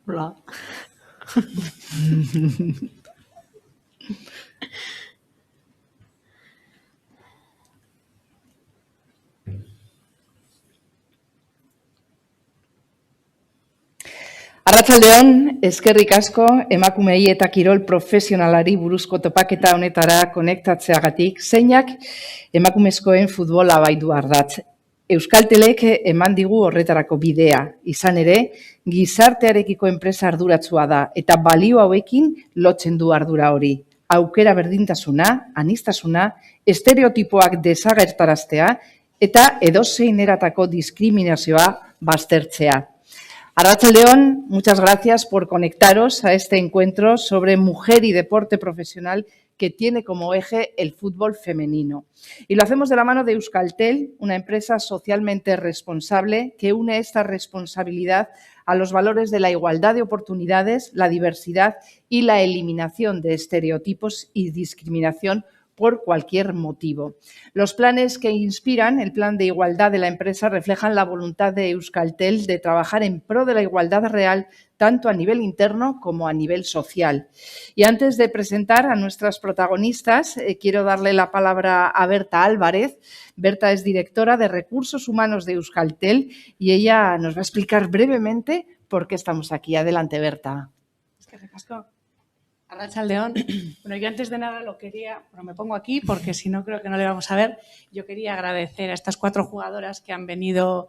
Hola. Arratsaldeon, eskerrik asko emakumei eta kirol profesionalari buruzko topaketa honetara konektatzeagatik, zeinak emakumezkoen futbola baitu ardatz. Euskaltelek eman digu horretarako bidea, izan ere, gizartearekiko enpresa arduratsua da eta balio hauekin lotzen du ardura hori. Aukera berdintasuna, aniztasuna, estereotipoak desagertaraztea eta edozein eratako diskriminazioa baztertzea. Arratsaldeon, muchas gracias por conectaros a este encuentro sobre mujer y deporte profesional que tiene como eje el fútbol femenino. Y lo hacemos de la mano de Euskaltel, una empresa socialmente responsable que une esta responsabilidad a los valores de la igualdad de oportunidades, la diversidad y la eliminación de estereotipos y discriminación por cualquier motivo. Los planes que inspiran el plan de igualdad de la empresa reflejan la voluntad de Euskaltel de trabajar en pro de la igualdad real tanto a nivel interno como a nivel social. Y antes de presentar a nuestras protagonistas, quiero darle la palabra a Berta Álvarez. Berta es directora de Recursos Humanos de Euskaltel y ella nos va a explicar brevemente por qué estamos aquí. Adelante, Berta. Es que recasco. Arratsaldeon. Bueno, yo antes de nada me pongo aquí porque si no creo que no le vamos a ver. Yo quería agradecer a estas 4 jugadoras que han venido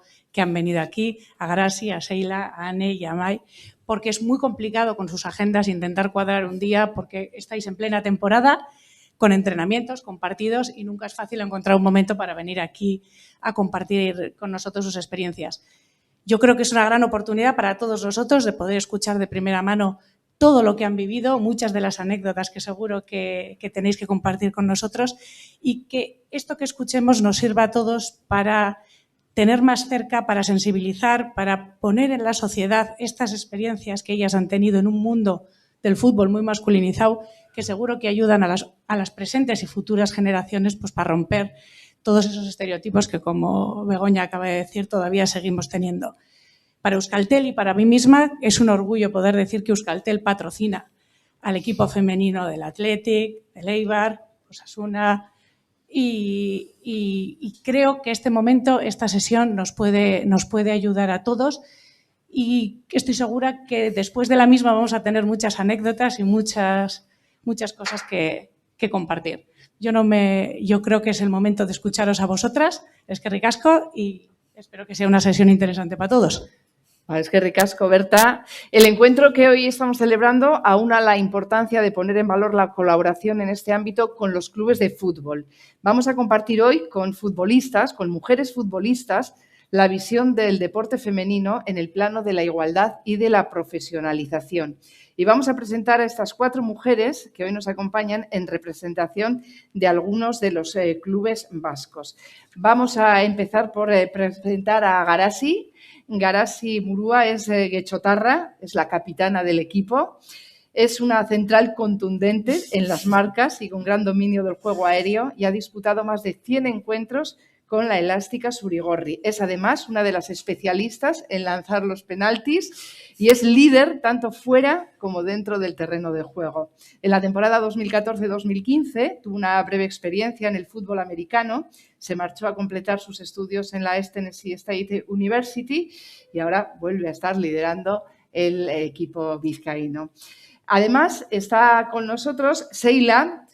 aquí, a Garasi, a Seila, a Ane y a Mai, porque es muy complicado con sus agendas intentar cuadrar un día porque estáis en plena temporada con entrenamientos, con partidos y nunca es fácil encontrar un momento para venir aquí a compartir con nosotros sus experiencias. Yo creo que es una gran oportunidad para todos nosotros de poder escuchar de primera mano todo lo que han vivido, muchas de las anécdotas que seguro que tenéis que compartir con nosotros y que esto que escuchemos nos sirva a todos para tener más cerca, para sensibilizar, para poner en la sociedad estas experiencias que ellas han tenido en un mundo del fútbol muy masculinizado, que seguro que ayudan a las presentes y futuras generaciones pues, para romper todos esos estereotipos que, como Begoña acaba de decir, todavía seguimos teniendo. Para Euskaltel y para mí misma es un orgullo poder decir que Euskaltel patrocina al equipo femenino del Athletic, del Eibar, Osasuna y creo que este momento, esta sesión nos puede ayudar a todos y estoy segura que después de la misma vamos a tener muchas anécdotas y muchas cosas que compartir. Yo creo que es el momento de escucharos a vosotras, eskerrik asko y espero que sea una sesión interesante para todos. Es que ricasco, Berta. El encuentro que hoy estamos celebrando aúna la importancia de poner en valor la colaboración en este ámbito con los clubes de fútbol. Vamos a compartir hoy con futbolistas, con mujeres futbolistas, la visión del deporte femenino en el plano de la igualdad y de la profesionalización. Y vamos a presentar a estas 4 mujeres que hoy nos acompañan en representación de algunos de los clubes vascos. Vamos a empezar por presentar a Garasi. Garasi Murua es guechotarra, es la capitana del equipo. Es una central contundente en las marcas y con gran dominio del juego aéreo y ha disputado más de 100 encuentros con la elástica Surigorri. Es además una de las especialistas en lanzar los penaltis y es líder tanto fuera como dentro del terreno de juego. En la temporada 2014-2015 tuvo una breve experiencia en el fútbol americano, se marchó a completar sus estudios en la East Tennessee State University y ahora vuelve a estar liderando el equipo vizcaíno. Además está con nosotros Seila,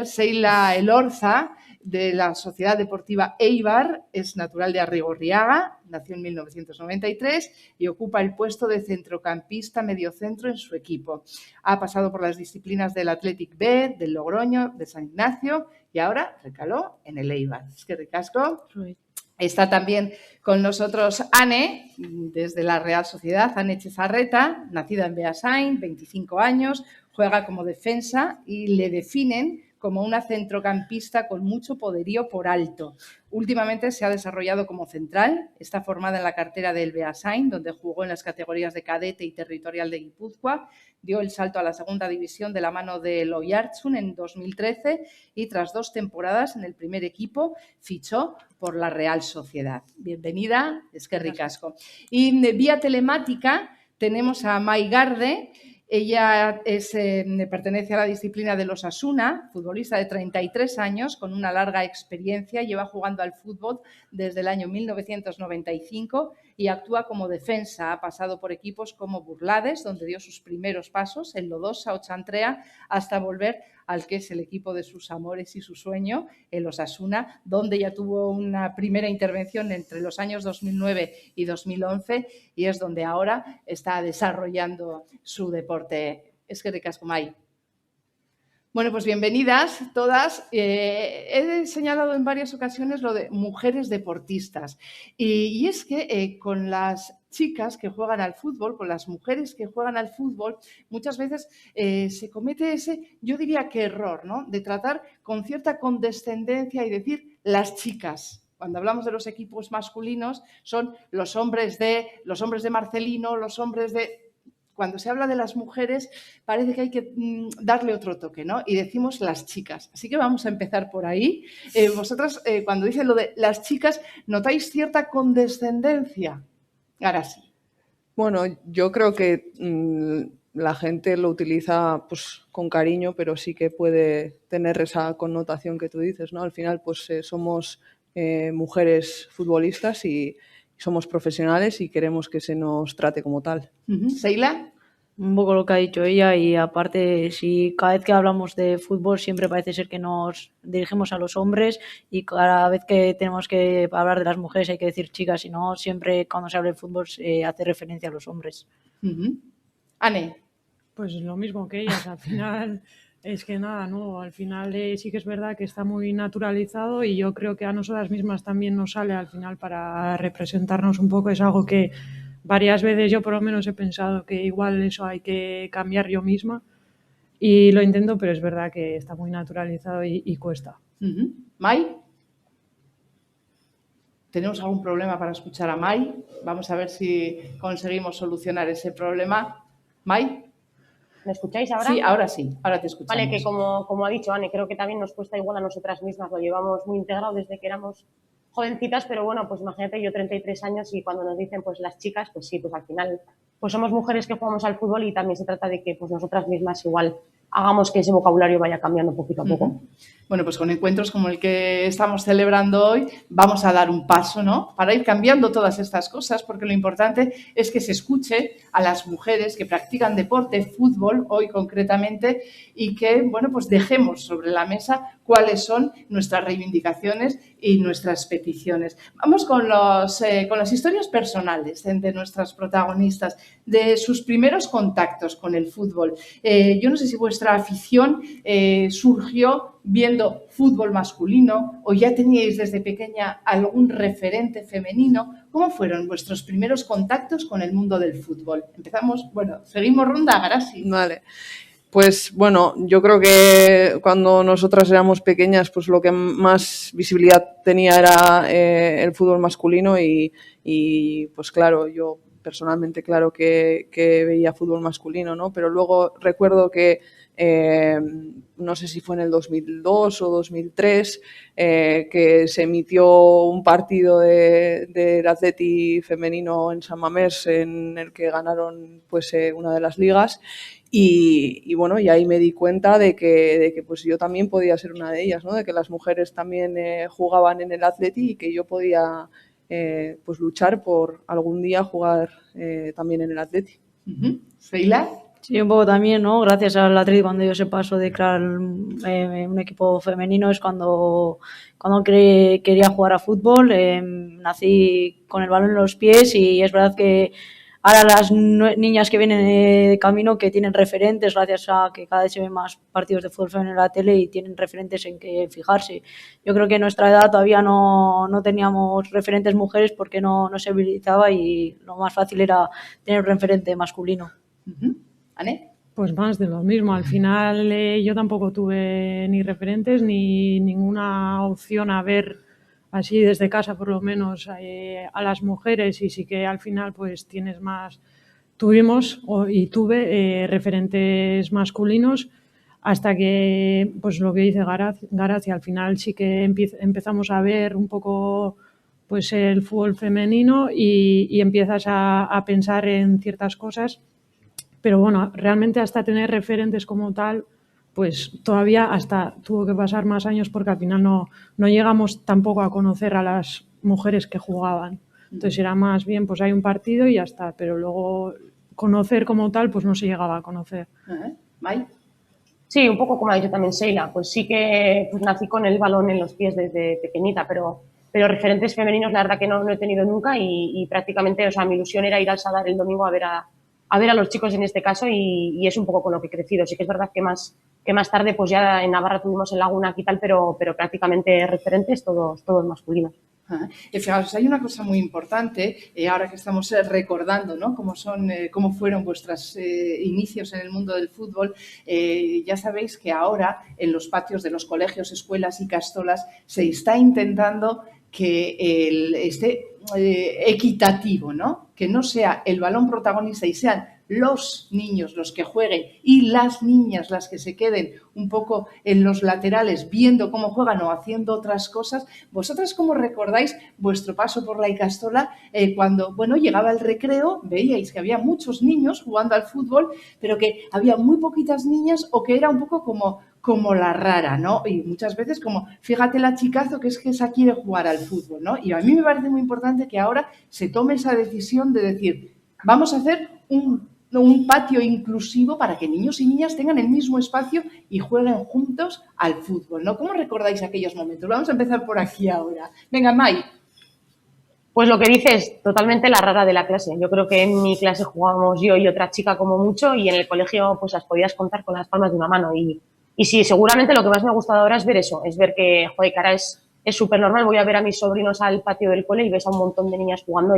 Seila Elorza, de la Sociedad Deportiva Eibar, es natural de Arrigorriaga, nació en 1993 y ocupa el puesto de centrocampista mediocentro en su equipo. Ha pasado por las disciplinas del Athletic B, del Logroño, de San Ignacio y ahora recaló en el Eibar. Es que ricasco. Está también con nosotros Ane, desde la Real Sociedad, Ane Chezarreta, nacida en Beasain, 25 años, juega como defensa y le definen como una centrocampista con mucho poderío por alto. Últimamente se ha desarrollado como central, está formada en la cartera del Beasain, donde jugó en las categorías de cadete y territorial de Guipúzcoa, dio el salto a la segunda división de la mano del Oiartzun en 2013 y tras 2 temporadas en el primer equipo fichó por la Real Sociedad. Bienvenida, eskerrik asko. Y vía telemática tenemos a Mai Garde. Ella pertenece a la disciplina del Osasuna, futbolista de 33 años, con una larga experiencia, lleva jugando al fútbol desde el año 1995 y actúa como defensa. Ha pasado por equipos como Burlades, donde dio sus primeros pasos, en Lodosa o Chantrea, hasta volver al que es el equipo de sus amores y su sueño, el Osasuna, donde ya tuvo una primera intervención entre los años 2009 y 2011 y es donde ahora está desarrollando su deporte. Eskerrik asko, Mai. Bueno, pues bienvenidas todas. He señalado en varias ocasiones lo de mujeres deportistas y es que con las chicas que juegan al fútbol, con las mujeres que juegan al fútbol, muchas veces se comete ese, yo diría que error, ¿no? De tratar con cierta condescendencia y decir las chicas. Cuando hablamos de los equipos masculinos son los hombres de Marcelino, los hombres de... Cuando se habla de las mujeres parece que hay que darle otro toque, ¿no? Y decimos las chicas. Así que vamos a empezar por ahí. Vosotras, cuando dicen lo de las chicas, ¿notáis cierta condescendencia? Ahora sí. Bueno, yo creo que la gente lo utiliza pues con cariño, pero sí que puede tener esa connotación que tú dices, ¿no? Al final, pues somos mujeres futbolistas y somos profesionales y queremos que se nos trate como tal. ¿Seila? Un poco lo que ha dicho ella y aparte, si cada vez que hablamos de fútbol siempre parece ser que nos dirigimos a los hombres y cada vez que tenemos que hablar de las mujeres hay que decir chicas y no siempre cuando se habla de fútbol se hace referencia a los hombres. Ane. Pues lo mismo que ellas, al final es que nada, ¿no? Al final sí que es verdad que está muy naturalizado y yo creo que a nosotras mismas también nos sale al final para representarnos un poco, es algo que varias veces yo por lo menos he pensado que igual eso hay que cambiar yo misma y lo intento, pero es verdad que está muy naturalizado y cuesta. Mai, ¿tenemos algún problema para escuchar a Mai? Vamos a ver si conseguimos solucionar ese problema. Mai. ¿Me escucháis ahora? Sí, ahora te escuchamos. Vale, que como ha dicho Ane, creo que también nos cuesta igual a nosotras mismas, lo llevamos muy integrado desde que éramos jovencitas, pero bueno, pues imagínate, yo 33 años y cuando nos dicen pues las chicas, pues sí, pues al final pues somos mujeres que jugamos al fútbol y también se trata de que pues nosotras mismas igual hagamos que ese vocabulario vaya cambiando poquito a poco. Bueno, pues con encuentros como el que estamos celebrando hoy vamos a dar un paso, ¿no? Para ir cambiando todas estas cosas, porque lo importante es que se escuche a las mujeres que practican deporte, fútbol, hoy concretamente, y que, bueno, pues dejemos sobre la mesa cuáles son nuestras reivindicaciones y nuestras peticiones. Vamos con las historias personales de nuestras protagonistas, de sus primeros contactos con el fútbol. Yo no sé si vuestra afición surgió viendo fútbol masculino o ya teníais desde pequeña algún referente femenino. ¿Cómo fueron vuestros primeros contactos con el mundo del fútbol? Empezamos, seguimos ronda, Garasi. Vale. Pues bueno, yo creo que cuando nosotras éramos pequeñas, pues lo que más visibilidad tenía era el fútbol masculino y pues claro, yo personalmente claro que veía fútbol masculino, ¿no? Pero luego recuerdo que no sé si fue en el 2002 o 2003 que se emitió un partido del Atleti femenino en San Mamés en el que ganaron pues una de las ligas y bueno, y ahí me di cuenta de que pues yo también podía ser una de ellas, ¿no? De que las mujeres también jugaban en el Atleti y que yo podía pues luchar por algún día jugar también en el Atleti. ¿Seila? Sí, un poco también, ¿no? Gracias al Atleti cuando dio ese paso de crear un equipo femenino es cuando quería jugar a fútbol. Nací con el balón en los pies y es verdad que ahora las niñas que vienen de camino que tienen referentes gracias a que cada vez se ven más partidos de fútbol femenino en la tele y tienen referentes en que fijarse. Yo creo que en nuestra edad todavía no teníamos referentes mujeres porque no se habilitaba y lo más fácil era tener un referente masculino. ¿Ane? Pues más de lo mismo. Al final yo tampoco tuve ni referentes ni ninguna opción a ver así desde casa por lo menos a las mujeres y sí que al final pues tuve referentes masculinos hasta que pues lo que dice Garaz y al final sí que empezamos a ver un poco pues el fútbol femenino y empiezas a pensar en ciertas cosas. Pero bueno, realmente hasta tener referentes como tal, pues todavía hasta tuvo que pasar más años porque al final no llegamos tampoco a conocer a las mujeres que jugaban. Entonces era más bien, pues hay un partido y ya está, pero luego conocer como tal, pues no se llegaba a conocer. ¿Mai? Sí, un poco como ha dicho también Sheila, pues sí que pues nací con el balón en los pies desde pequeñita, pero referentes femeninos la verdad que no he tenido nunca y prácticamente, o sea, mi ilusión era ir al Sadar el domingo a ver a los chicos en este caso y es un poco con lo que he crecido. Sí que es verdad que más tarde pues ya en Navarra tuvimos el Laguna y tal, pero prácticamente referentes todos masculinos. Fijaos, hay una cosa muy importante, ahora que estamos recordando, ¿no? Cómo fueron vuestros inicios en el mundo del fútbol. Ya sabéis que ahora en los patios de los colegios, escuelas y castolas se está intentando que esté equitativo, ¿no? Que no sea el balón protagonista y sean los niños los que jueguen y las niñas las que se queden un poco en los laterales viendo cómo juegan o haciendo otras cosas. ¿Vosotras cómo recordáis vuestro paso por la Icastola cuando, bueno, llegaba el recreo, veíais que había muchos niños jugando al fútbol, pero que había muy poquitas niñas o que era un poco como la rara, ¿no? Y muchas veces como, fíjate la chicazo que es que esa quiere jugar al fútbol, ¿no? Y a mí me parece muy importante que ahora se tome esa decisión de decir, vamos a hacer un patio inclusivo para que niños y niñas tengan el mismo espacio y jueguen juntos al fútbol, ¿no? ¿Cómo recordáis aquellos momentos? Vamos a empezar por aquí ahora. Venga, Mai. Pues lo que dices, totalmente la rara de la clase. Yo creo que en mi clase jugábamos yo y otra chica como mucho y en el colegio pues las podías contar con las palmas de una mano. Y sí, seguramente lo que más me ha gustado ahora es ver eso, es ver que, joder, cara, es súper normal. Voy a ver a mis sobrinos al patio del cole y ves a un montón de niñas jugando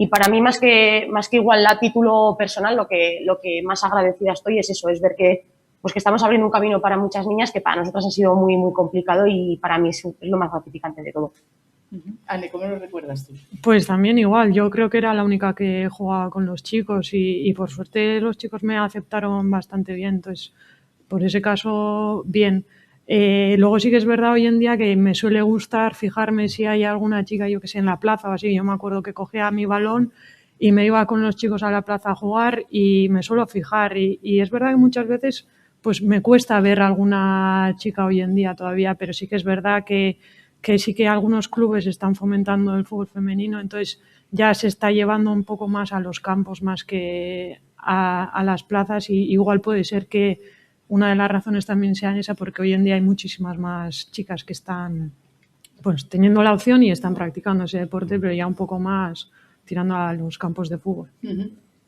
y para mí más que igual a título personal, lo que más agradecida estoy es eso, es ver que estamos abriendo un camino para muchas niñas que para nosotras ha sido muy, muy complicado y para mí es lo más gratificante de todo. Anne, ¿cómo lo recuerdas tú? Pues también igual, yo creo que era la única que jugaba con los chicos y por suerte los chicos me aceptaron bastante bien, entonces por ese caso bien. Luego sí que es verdad hoy en día que me suele gustar fijarme si hay alguna chica, yo que sé, en la plaza o así. Yo me acuerdo que cogía mi balón y me iba con los chicos a la plaza a jugar y me suelo fijar y es verdad que muchas veces pues me cuesta ver alguna chica hoy en día todavía, pero sí que es verdad que sí que algunos clubes están fomentando el fútbol femenino, entonces ya se está llevando un poco más a los campos más que a las plazas y igual puede ser que una de las razones también sea esa porque hoy en día hay muchísimas más chicas que están pues teniendo la opción y están practicando ese deporte, pero ya un poco más tirando a los campos de fútbol.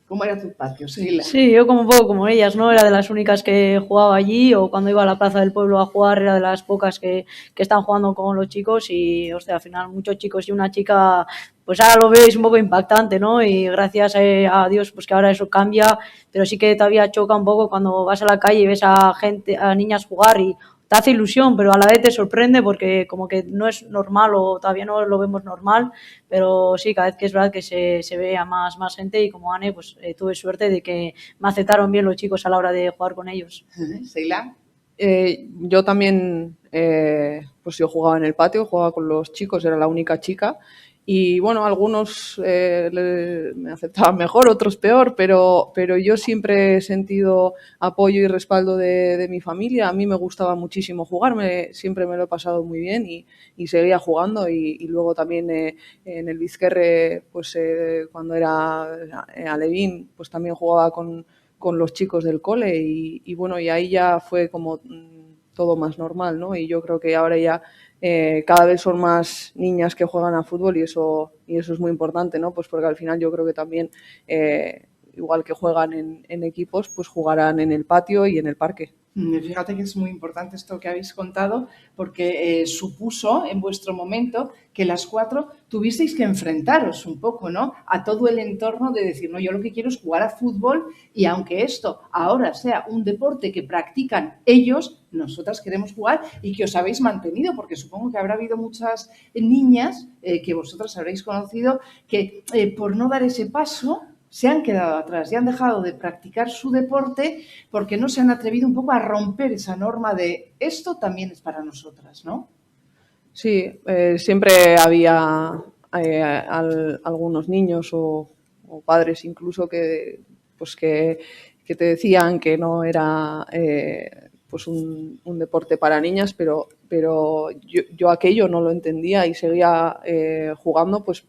¿Cómo era tu patio, Sheila? Sí, yo como un poco como ellas, ¿no? Era de las únicas que jugaba allí o cuando iba a la plaza del pueblo a jugar era de las pocas que están jugando con los chicos y, hostia, al final muchos chicos y una chica, pues ahora lo veis un poco impactante, ¿no? Y gracias a Dios pues que ahora eso cambia, pero sí que todavía choca un poco cuando vas a la calle y ves a gente, a niñas jugar y te hace ilusión, pero a la vez te sorprende porque como que no es normal o todavía no lo vemos normal, pero sí, cada vez que es verdad que se ve a más gente y como Anne, pues tuve suerte de que me aceptaron bien los chicos a la hora de jugar con ellos. Sheila. Yo también, pues yo jugaba en el patio, jugaba con los chicos, era la única chica. Y bueno, algunos me aceptaban mejor, otros peor, pero yo siempre he sentido apoyo y respaldo de mi familia. A mí me gustaba muchísimo jugar, siempre me lo he pasado muy bien y seguía jugando. Y luego también en el Bizquerre, pues cuando era alevín, pues también jugaba con los chicos del cole y bueno, y ahí ya fue como todo más normal, ¿no? Y yo creo que ahora ya cada vez son más niñas que juegan a fútbol y eso es muy importante, ¿no? Pues porque al final yo creo que también, igual que juegan en equipos, pues jugarán en el patio y en el parque. Fíjate que es muy importante esto que habéis contado porque supuso en vuestro momento que las cuatro tuvisteis que enfrentaros un poco, ¿no? A todo el entorno de decir, no, yo lo que quiero es jugar a fútbol y aunque esto ahora sea un deporte que practican ellos, nosotras queremos jugar y que os habéis mantenido porque supongo que habrá habido muchas niñas que vosotras habréis conocido que por no dar ese paso se han quedado atrás y han dejado de practicar su deporte porque no se han atrevido un poco a romper esa norma de esto también es para nosotras, ¿no? Sí, siempre había algunos niños o padres incluso que te decían que no era pues un deporte para niñas, pero yo aquello no lo entendía y seguía jugando pues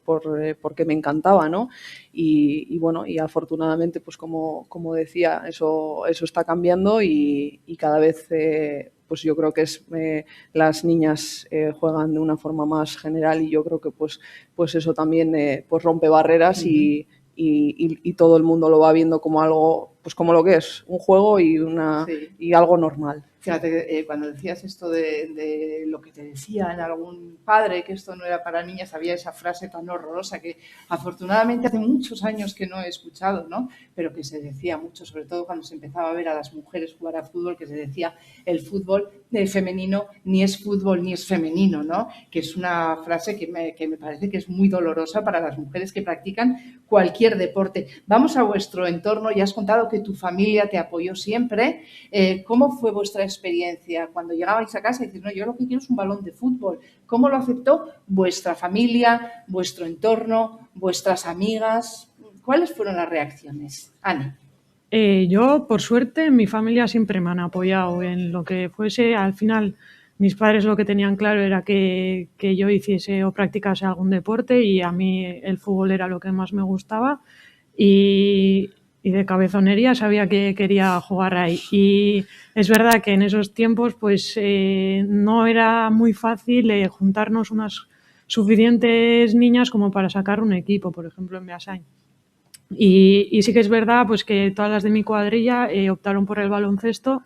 porque me encantaba, ¿no? Y bueno, y afortunadamente, pues como decía, eso está cambiando y cada vez pues yo creo que las niñas juegan de una forma más general y yo creo que pues eso también pues rompe barreras y todo el mundo lo va viendo como algo, pues como lo que es, un juego y algo normal. Fíjate, cuando decías esto de lo que te decían algún padre, que esto no era para niñas, había esa frase tan horrorosa que afortunadamente hace muchos años que no he escuchado, ¿no? Pero que se decía mucho, sobre todo cuando se empezaba a ver a las mujeres jugar a fútbol, que se decía el fútbol femenino ni es fútbol ni es femenino, ¿no? Que es una frase que me parece que es muy dolorosa para las mujeres que practican cualquier deporte. Vamos a vuestro entorno, ya has contado que tu familia te apoyó siempre. ¿Cómo fue vuestra experiencia cuando llegabais a casa y dices, no, yo lo que quiero es un balón de fútbol? ¿Cómo lo aceptó vuestra familia, vuestro entorno, vuestras amigas? ¿Cuáles fueron las reacciones? Ana. Yo, por suerte, mi familia siempre me han apoyado en lo que fuese. Al final, mis padres lo que tenían claro era que yo hiciese o practicase algún deporte y a mí el fútbol era lo que más me gustaba y de cabezonería sabía que quería jugar ahí. Y es verdad que en esos tiempos pues no era muy fácil juntarnos unas suficientes niñas como para sacar un equipo, por ejemplo, en Beasain. Y sí que es verdad pues que todas las de mi cuadrilla optaron por el baloncesto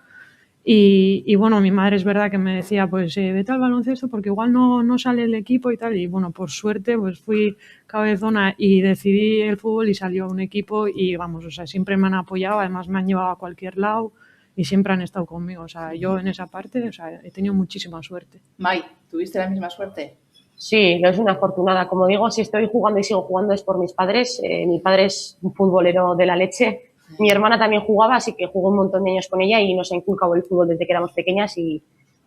y bueno, mi madre es verdad que me decía pues vete al baloncesto porque igual no sale el equipo y tal, y bueno, por suerte pues fui cabezona y decidí el fútbol y salió un equipo y vamos, o sea, siempre me han apoyado, además me han llevado a cualquier lado y siempre han estado conmigo, o sea, yo en esa parte, o sea, he tenido muchísima suerte. Mai, ¿tuviste la misma suerte? Sí, yo soy una afortunada. Como digo, si estoy jugando y sigo jugando es por mis padres. Mi padre es un futbolero de la leche. Mi hermana también jugaba, así que jugué un montón de años con ella y nos ha inculcado el fútbol desde que éramos pequeñas y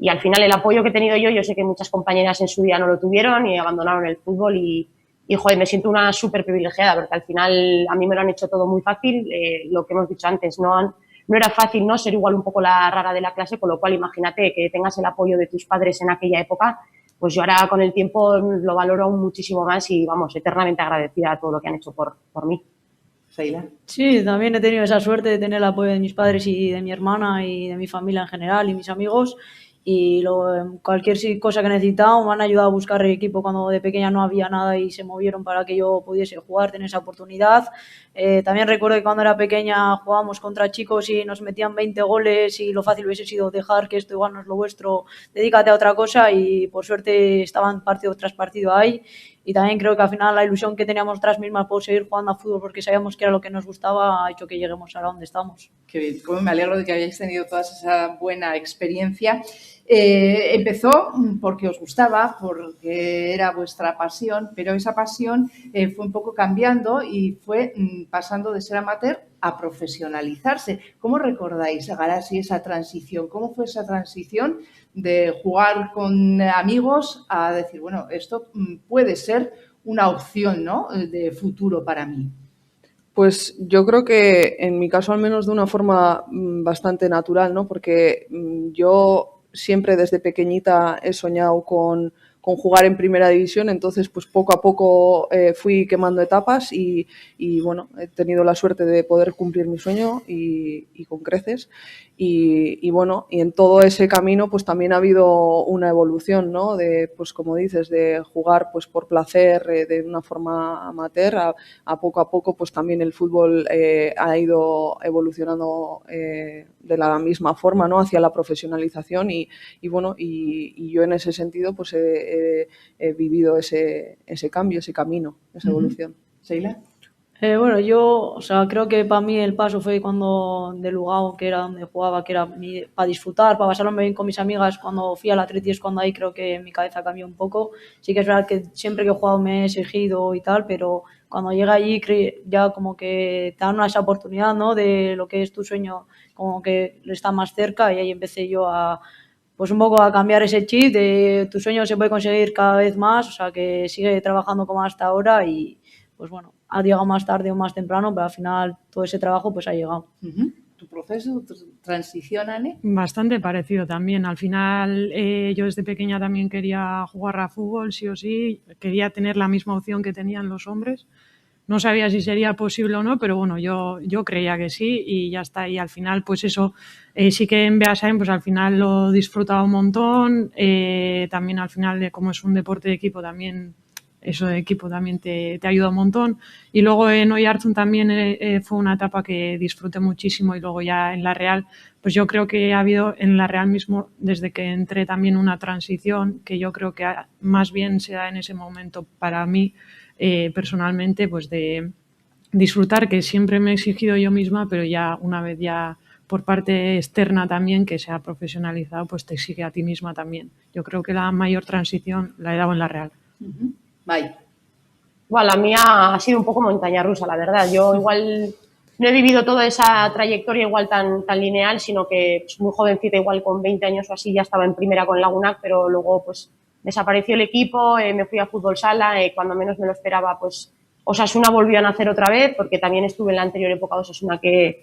al final el apoyo que he tenido yo sé que muchas compañeras en su día no lo tuvieron y abandonaron el fútbol y joder, me siento una súper privilegiada porque al final a mí me lo han hecho todo muy fácil. Lo que hemos dicho antes, no era fácil, ¿no?, ser igual un poco la rara de la clase, con lo cual imagínate que tengas el apoyo de tus padres en aquella época. Pues yo ahora con el tiempo lo valoro muchísimo más y vamos, eternamente agradecida a todo lo que han hecho por mí. Sheila. Sí, también he tenido esa suerte de tener el apoyo de mis padres y de mi hermana y de mi familia en general y mis amigos y cualquier cosa que he necesitado me han ayudado a buscar el equipo cuando de pequeña no había nada y se movieron para que yo pudiese jugar, tener esa oportunidad. También recuerdo que cuando era pequeña jugábamos contra chicos y nos metían 20 goles y lo fácil hubiese sido dejar que esto igual no es lo vuestro, dedícate a otra cosa y por suerte estaban partido tras partido ahí. Y también creo que al final la ilusión que teníamos nosotras mismas por seguir jugando a fútbol porque sabíamos que era lo que nos gustaba ha hecho que lleguemos a donde estamos. Qué bien, como me alegro de que hayáis tenido toda esa buena experiencia. Empezó porque os gustaba, porque era vuestra pasión, pero esa pasión fue un poco cambiando y fue pasando de ser amateur a profesionalizarse. ¿Cómo recordáis, Garasi, esa transición? ¿Cómo fue esa transición de jugar con amigos a decir, bueno, esto puede ser una opción, ¿no?, de futuro para mí? Pues yo creo que en mi caso al menos de una forma bastante natural, ¿no? Porque yo siempre desde pequeñita he soñado con jugar en primera división, entonces pues poco a poco fui quemando etapas y bueno, he tenido la suerte de poder cumplir mi sueño y con creces y bueno, y en todo ese camino pues también ha habido una evolución, ¿no? De, pues como dices, de jugar pues por placer de una forma amateur a poco pues también el fútbol ha ido evolucionando de la misma forma, ¿no?, hacia la profesionalización y bueno, y yo en ese sentido pues he vivido ese cambio, ese camino, esa evolución. ¿Sheila? Bueno, yo, o sea, creo que para mí el paso fue cuando de Lugao, que era donde jugaba, que era para disfrutar, para pasarlo bien con mis amigas. Cuando fui al Atleti es cuando ahí creo que mi cabeza cambió un poco. Sí que es verdad que siempre que he jugado me he exigido y tal, pero cuando llega allí ya como que te dan esa oportunidad, ¿no?, de lo que es tu sueño, como que está más cerca y ahí empecé yo a pues un poco a cambiar ese chip de tu sueño se puede conseguir cada vez más, o sea que sigue trabajando como hasta ahora y pues bueno, ha llegado más tarde o más temprano, pero al final todo ese trabajo pues ha llegado. ¿Tu proceso, tu transición, Ane? Bastante parecido también. Al final, yo desde pequeña también quería jugar a fútbol, sí o sí. Quería tener la misma opción que tenían los hombres. No sabía si sería posible o no, pero bueno, yo creía que sí y ya está. Y al final, pues eso, sí que en Beasain, pues al final lo he disfrutado un montón. También al final, como es un deporte de equipo, también eso de equipo también te ayuda un montón. Y luego en Oiartzun también fue una etapa que disfruté muchísimo y luego ya en la Real, pues yo creo que ha habido en la Real mismo, desde que entré también una transición que yo creo que más bien se da en ese momento para mí personalmente, pues de disfrutar, que siempre me he exigido yo misma, pero ya una vez ya por parte externa también, que se ha profesionalizado, pues te exige a ti misma también. Yo creo que la mayor transición la he dado en la Real. Bye. Bueno, la mía ha sido un poco montaña rusa, la verdad. Yo igual no he vivido toda esa trayectoria igual tan lineal, sino que pues, muy jovencita, igual con 20 años o así, ya estaba en primera con Lagunac, pero luego pues desapareció el equipo, me fui a fútbol sala, cuando menos me lo esperaba, pues Osasuna volvió a nacer otra vez, porque también estuve en la anterior época de Osasuna que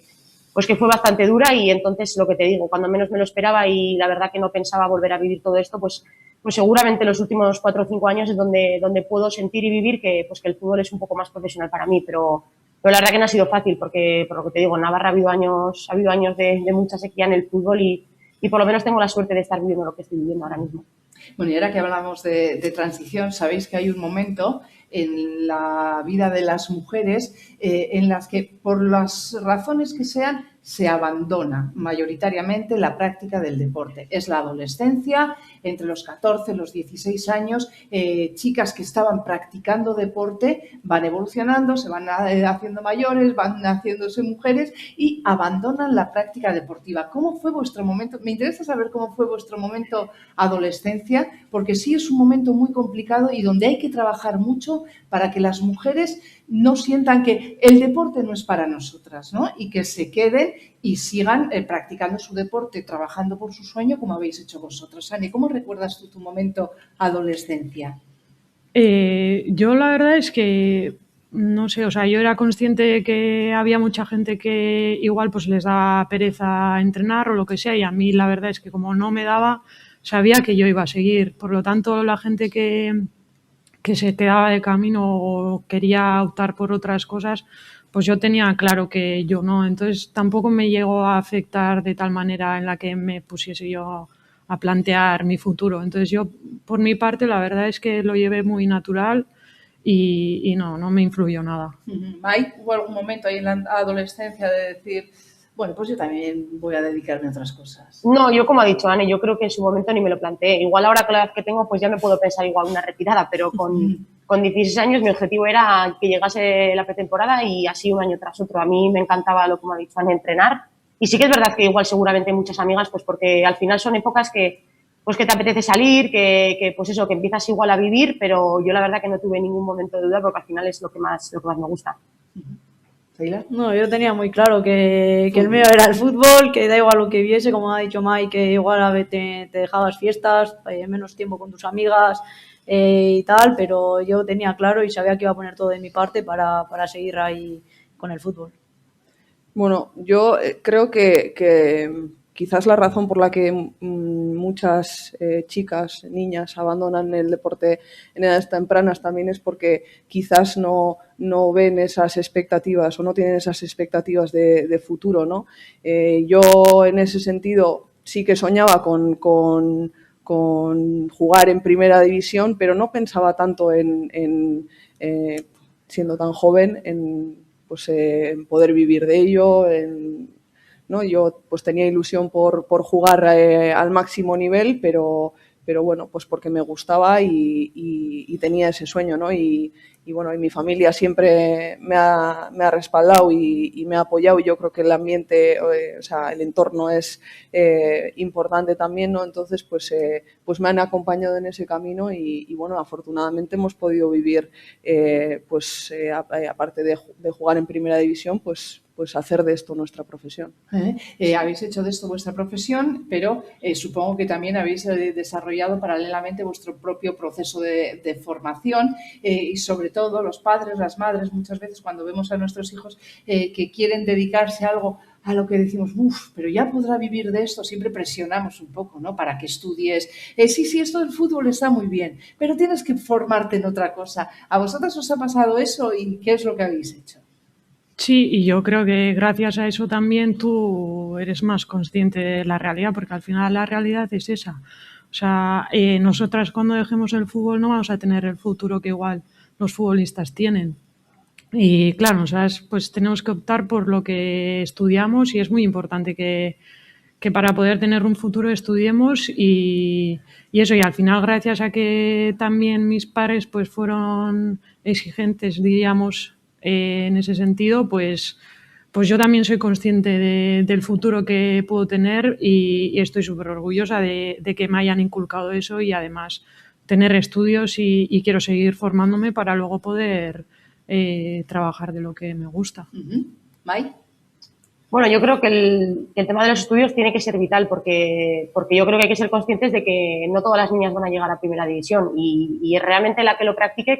fue bastante dura y entonces lo que te digo, cuando menos me lo esperaba y la verdad que no pensaba volver a vivir todo esto, pues seguramente los últimos 4 o 5 años es donde puedo sentir y vivir que el fútbol es un poco más profesional para mí, pero la verdad que no ha sido fácil porque, por lo que te digo, en Navarra ha habido años de mucha sequía en el fútbol y por lo menos tengo la suerte de estar viviendo lo que estoy viviendo ahora mismo. Bueno, y ahora que hablamos de transición, sabéis que hay un momento en la vida de las mujeres en las que, por las razones que sean, se abandona mayoritariamente la práctica del deporte. Es la adolescencia, entre los 14 y los 16 años, chicas que estaban practicando deporte van evolucionando, se van haciendo mayores, van haciéndose mujeres y abandonan la práctica deportiva. ¿Cómo fue vuestro momento? Me interesa saber cómo fue vuestro momento adolescencia, porque sí es un momento muy complicado y donde hay que trabajar mucho para que las mujeres no sientan que el deporte no es para nosotras, ¿no? Y que se queden y sigan practicando su deporte, trabajando por su sueño, como habéis hecho vosotros. Ani, ¿cómo recuerdas tú tu momento adolescencia? Yo la verdad es que, no sé, o sea, yo era consciente de que había mucha gente que igual pues les daba pereza entrenar o lo que sea y a mí la verdad es que como no me daba, sabía que yo iba a seguir. Por lo tanto, la gente que se quedaba de camino o quería optar por otras cosas, pues yo tenía claro que yo no. Entonces tampoco me llegó a afectar de tal manera en la que me pusiese yo a plantear mi futuro. Entonces yo, por mi parte, la verdad es que lo llevé muy natural y no me influyó nada. Mike, ¿hubo algún momento ahí en la adolescencia de decir, bueno, pues yo también voy a dedicarme a otras cosas? No, yo como ha dicho Anne, yo creo que en su momento ni me lo planteé. Igual ahora con la edad que tengo, pues ya me puedo pensar igual una retirada, pero con 16 años mi objetivo era que llegase la pretemporada y así un año tras otro. A mí me encantaba, lo como ha dicho Anne, entrenar. Y sí que es verdad que igual seguramente muchas amigas, pues porque al final son épocas que te apetece salir, que pues eso, que empiezas igual a vivir, pero yo la verdad que no tuve ningún momento de duda porque al final es lo que más me gusta. No, yo tenía muy claro que el mío era el fútbol, que da igual lo que viese, como ha dicho Mike, que igual a veces te dejabas fiestas, menos tiempo con tus amigas y tal, pero yo tenía claro y sabía que iba a poner todo de mi parte para seguir ahí con el fútbol. Bueno, yo creo que quizás la razón por la que muchas chicas, niñas, abandonan el deporte en edades tempranas también es porque quizás no ven esas expectativas o no tienen esas expectativas de futuro, ¿no? Yo en ese sentido sí que soñaba con jugar en primera división, pero no pensaba tanto en siendo tan joven, en poder vivir de ello, ¿no? Yo pues tenía ilusión por jugar al máximo nivel, pero bueno, pues porque me gustaba y tenía ese sueño, ¿no? Y bueno, y mi familia siempre me ha respaldado y me ha apoyado, y yo creo que el ambiente, o sea, el entorno es importante también, ¿no? Entonces, pues me han acompañado en ese camino y bueno, afortunadamente hemos podido vivir, aparte de jugar en primera división, pues hacer de esto nuestra profesión. Habéis hecho de esto vuestra profesión, pero supongo que también habéis desarrollado paralelamente vuestro propio proceso de formación y sobre todo los padres, las madres, muchas veces cuando vemos a nuestros hijos que quieren dedicarse a algo a lo que decimos, pero ya podrá vivir de esto, siempre presionamos un poco, ¿no? Para que estudies. Sí, esto del fútbol está muy bien, pero tienes que formarte en otra cosa. ¿A vosotras os ha pasado eso y qué es lo que habéis hecho? Sí, y yo creo que gracias a eso también tú eres más consciente de la realidad, porque al final la realidad es esa. O sea, nosotras cuando dejemos el fútbol no vamos a tener el futuro que igual los futbolistas tienen. Y claro, ¿sabes? Pues tenemos que optar por lo que estudiamos y es muy importante que para poder tener un futuro estudiemos y eso. Y al final, gracias a que también mis padres pues fueron exigentes, diríamos, en ese sentido, pues yo también soy consciente del futuro que puedo tener y estoy súper orgullosa de que me hayan inculcado eso y además tener estudios y quiero seguir formándome para luego poder trabajar de lo que me gusta. ¿Mai? Bueno, yo creo que el tema de los estudios tiene que ser vital porque yo creo que hay que ser conscientes de que no todas las niñas van a llegar a primera división y realmente la que lo practique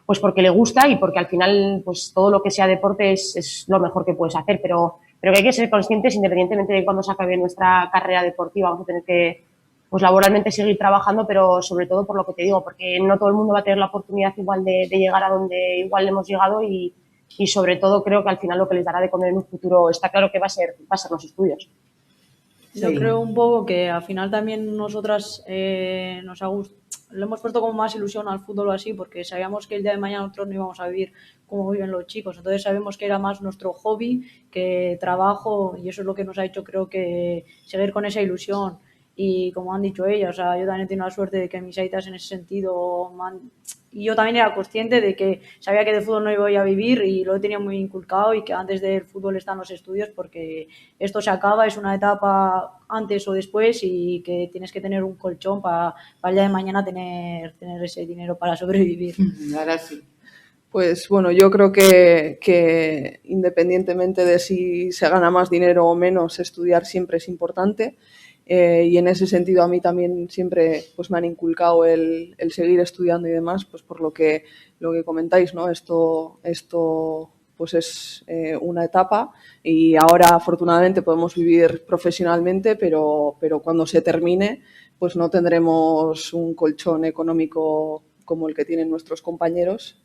pues porque le gusta y porque al final pues todo lo que sea deporte es lo mejor que puedes hacer, pero que hay que ser conscientes independientemente de cuándo se acabe nuestra carrera deportiva, vamos a tener que pues laboralmente seguir trabajando, pero sobre todo por lo que te digo, porque no todo el mundo va a tener la oportunidad igual de llegar a donde igual hemos llegado y sobre todo creo que al final lo que les dará de comer en un futuro está claro que va a ser los estudios. Yo creo un poco que al final también nosotras nos ha gustado, le hemos puesto como más ilusión al fútbol o así, porque sabíamos que el día de mañana nosotros no íbamos a vivir como viven los chicos, entonces sabemos que era más nuestro hobby que trabajo y eso es lo que nos ha hecho creo que seguir con esa ilusión. Y como han dicho ellas, o sea, yo también he tenido la suerte de que mis aitas en ese sentido y yo también era consciente de que sabía que de fútbol no iba a vivir y lo he tenido muy inculcado y que antes del fútbol están los estudios porque esto se acaba, es una etapa antes o después y que tienes que tener un colchón para el día de mañana tener ese dinero para sobrevivir. Ahora sí. Pues bueno, yo creo que independientemente de si se gana más dinero o menos, estudiar siempre es importante. Y en ese sentido a mí también siempre pues me han inculcado el seguir estudiando y demás, pues por lo que comentáis, ¿no? Esto pues es una etapa y ahora afortunadamente podemos vivir profesionalmente, pero cuando se termine pues no tendremos un colchón económico como el que tienen nuestros compañeros.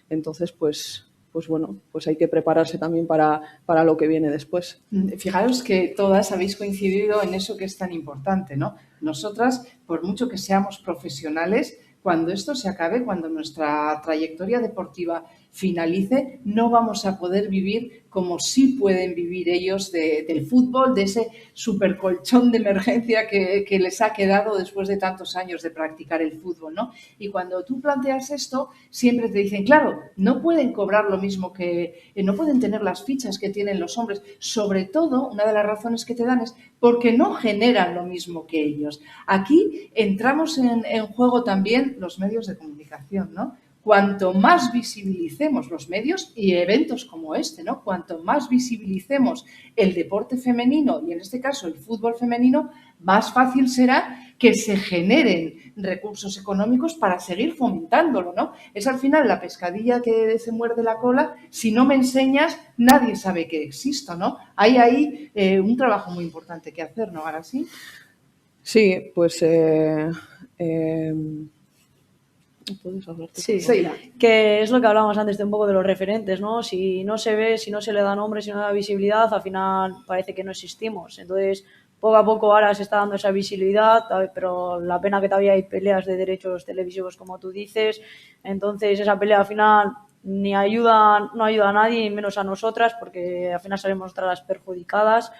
Entonces pues bueno, pues hay que prepararse también para lo que viene después. Fijaros que todas habéis coincidido en eso que es tan importante, ¿no? Nosotras, por mucho que seamos profesionales, cuando esto se acabe, cuando nuestra trayectoria deportiva finalice, no vamos a poder vivir como sí pueden vivir ellos del fútbol, de ese supercolchón de emergencia que les ha quedado después de tantos años de practicar el fútbol, ¿no? Y cuando tú planteas esto, siempre te dicen, claro, no pueden cobrar lo mismo no pueden tener las fichas que tienen los hombres. Sobre todo, una de las razones que te dan es porque no generan lo mismo que ellos. Aquí entramos en juego también los medios de comunicación, ¿no? Cuanto más visibilicemos los medios y eventos como este, ¿no? Cuanto más visibilicemos el deporte femenino y en este caso el fútbol femenino, más fácil será que se generen recursos económicos para seguir fomentándolo, ¿no? Es al final la pescadilla que se muerde la cola. Si no me enseñas, nadie sabe que existo, ¿no? Hay ahí un trabajo muy importante que hacer, ¿no? Ahora sí. Sí, pues ¿puedes hablar? Sí, que es lo que hablábamos antes de un poco de los referentes, ¿no? Si no se ve, si no se le da nombre, si no da visibilidad, al final parece que no existimos. Entonces, poco a poco ahora se está dando esa visibilidad, pero la pena que todavía hay peleas de derechos televisivos, como tú dices. Entonces, esa pelea al final no ayuda a nadie, y menos a nosotras, porque al final salimos nosotras las perjudicadas.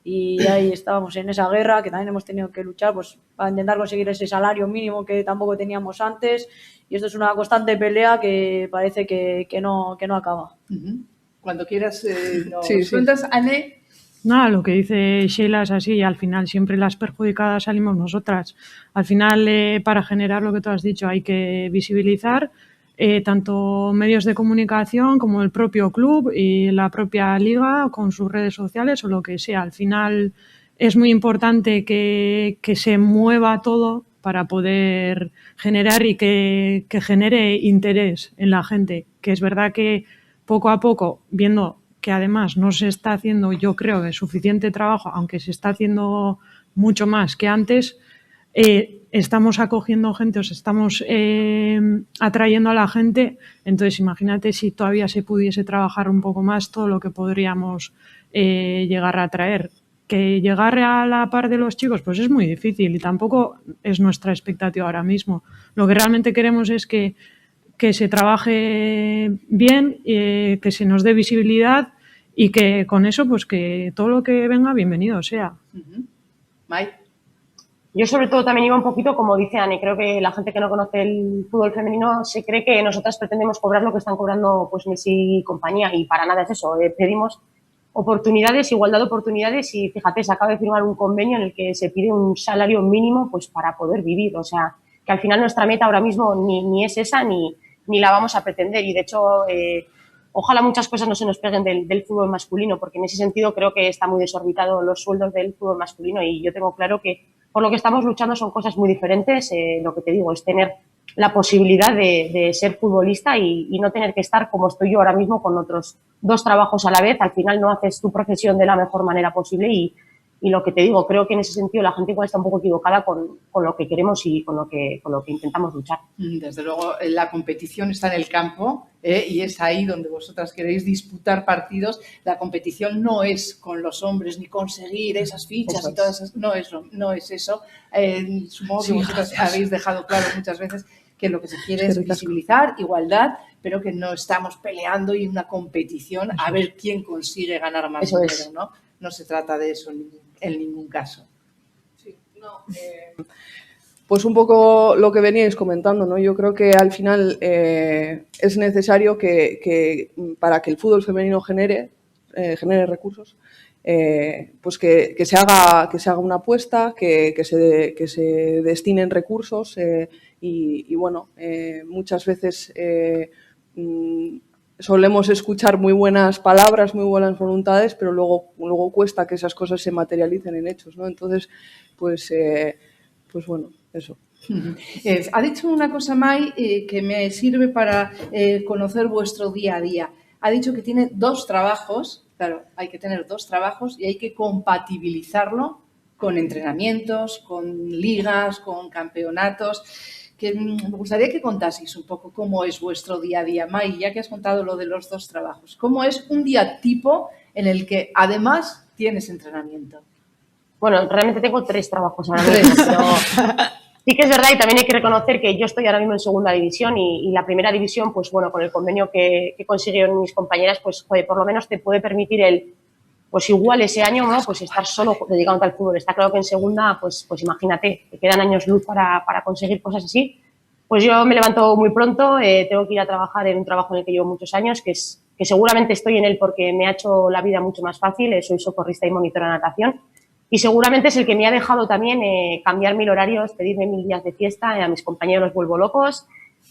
y ahí estábamos en esa guerra que también hemos tenido que luchar pues para intentar conseguir ese salario mínimo que tampoco teníamos antes, y esto es una constante pelea que parece que no acaba. Cuando quieras nos Sí, sí. cuentas, Anne. Nada, lo que dice Sheila es así, y al final siempre las perjudicadas salimos nosotras. Al final, para generar lo que tú has dicho, hay que visibilizar tanto medios de comunicación como el propio club y la propia liga con sus redes sociales o lo que sea. Al final es muy importante que se mueva todo para poder generar y que genere interés en la gente. Que es verdad que poco a poco, viendo que además no se está haciendo, yo creo, de suficiente trabajo, aunque se está haciendo mucho más que antes, estamos acogiendo gente, estamos atrayendo a la gente. Entonces, imagínate si todavía se pudiese trabajar un poco más todo lo que podríamos llegar a atraer. Que llegar a la par de los chicos, pues es muy difícil y tampoco es nuestra expectativa ahora mismo. Lo que realmente queremos es que se trabaje bien, que se nos dé visibilidad y que con eso, pues que todo lo que venga, bienvenido sea. Mai. Yo sobre todo también iba un poquito, como dice Anne, creo que la gente que no conoce el fútbol femenino se cree que nosotras pretendemos cobrar lo que están cobrando pues Messi y compañía, y para nada es eso. Pedimos oportunidades, igualdad de oportunidades, y fíjate, se acaba de firmar un convenio en el que se pide un salario mínimo pues para poder vivir. O sea, que al final nuestra meta ahora mismo ni es esa ni la vamos a pretender, y de hecho ojalá muchas cosas no se nos peguen del fútbol masculino, porque en ese sentido creo que está muy desorbitado los sueldos del fútbol masculino, y yo tengo claro que por lo que estamos luchando son cosas muy diferentes. Lo que te digo es tener la posibilidad de ser futbolista y no tener que estar como estoy yo ahora mismo con otros 2 trabajos a la vez. Al final no haces tu profesión de la mejor manera posible, y lo que te digo, creo que en ese sentido la gente igual está un poco equivocada con lo que queremos y con lo que intentamos luchar. Desde luego, la competición está en el campo y es ahí donde vosotras queréis disputar partidos. La competición no es con los hombres ni conseguir esas fichas Eso y todas esas. No es eso. Supongo que vosotras habéis dejado claro muchas veces que lo que se quiere es visibilizar, igualdad, pero que no estamos peleando y una competición a ver quién consigue ganar más Eso dinero, es. ¿no? No se trata de eso en ningún caso. Sí, no, pues un poco lo que veníais comentando, ¿no? Yo creo que al final es necesario que para que el fútbol femenino genere recursos, pues que se haga una apuesta, que se destinen recursos y bueno, muchas veces solemos escuchar muy buenas palabras, muy buenas voluntades, pero luego cuesta que esas cosas se materialicen en hechos, ¿no? Entonces, pues bueno, eso. Ha dicho una cosa, Mai, que me sirve para conocer vuestro día a día. Ha dicho que tiene 2 trabajos. Claro, hay que tener 2 trabajos y hay que compatibilizarlo con entrenamientos, con ligas, con campeonatos. Que me gustaría que contaseis un poco cómo es vuestro día a día, Mai, ya que has contado lo de los 2 trabajos. ¿Cómo es un día tipo en el que además tienes entrenamiento? Bueno, realmente tengo 3 trabajos ahora mismo, pero sí que es verdad, y también hay que reconocer que yo estoy ahora mismo en segunda división, y la primera división, pues bueno, con el convenio que consiguieron mis compañeras, pues joder, por lo menos te puede permitir pues igual ese año, ¿no? Pues estar solo dedicándote al fútbol. Está claro que en segunda, pues imagínate, te quedan años luz para conseguir cosas así. Pues yo me levanto muy pronto, tengo que ir a trabajar en un trabajo en el que llevo muchos años, que seguramente estoy en él porque me ha hecho la vida mucho más fácil. Soy socorrista y monitora de natación, y seguramente es el que me ha dejado también cambiar 1000 horarios, pedirme 1000 días de fiesta, a mis compañeros los vuelvo locos,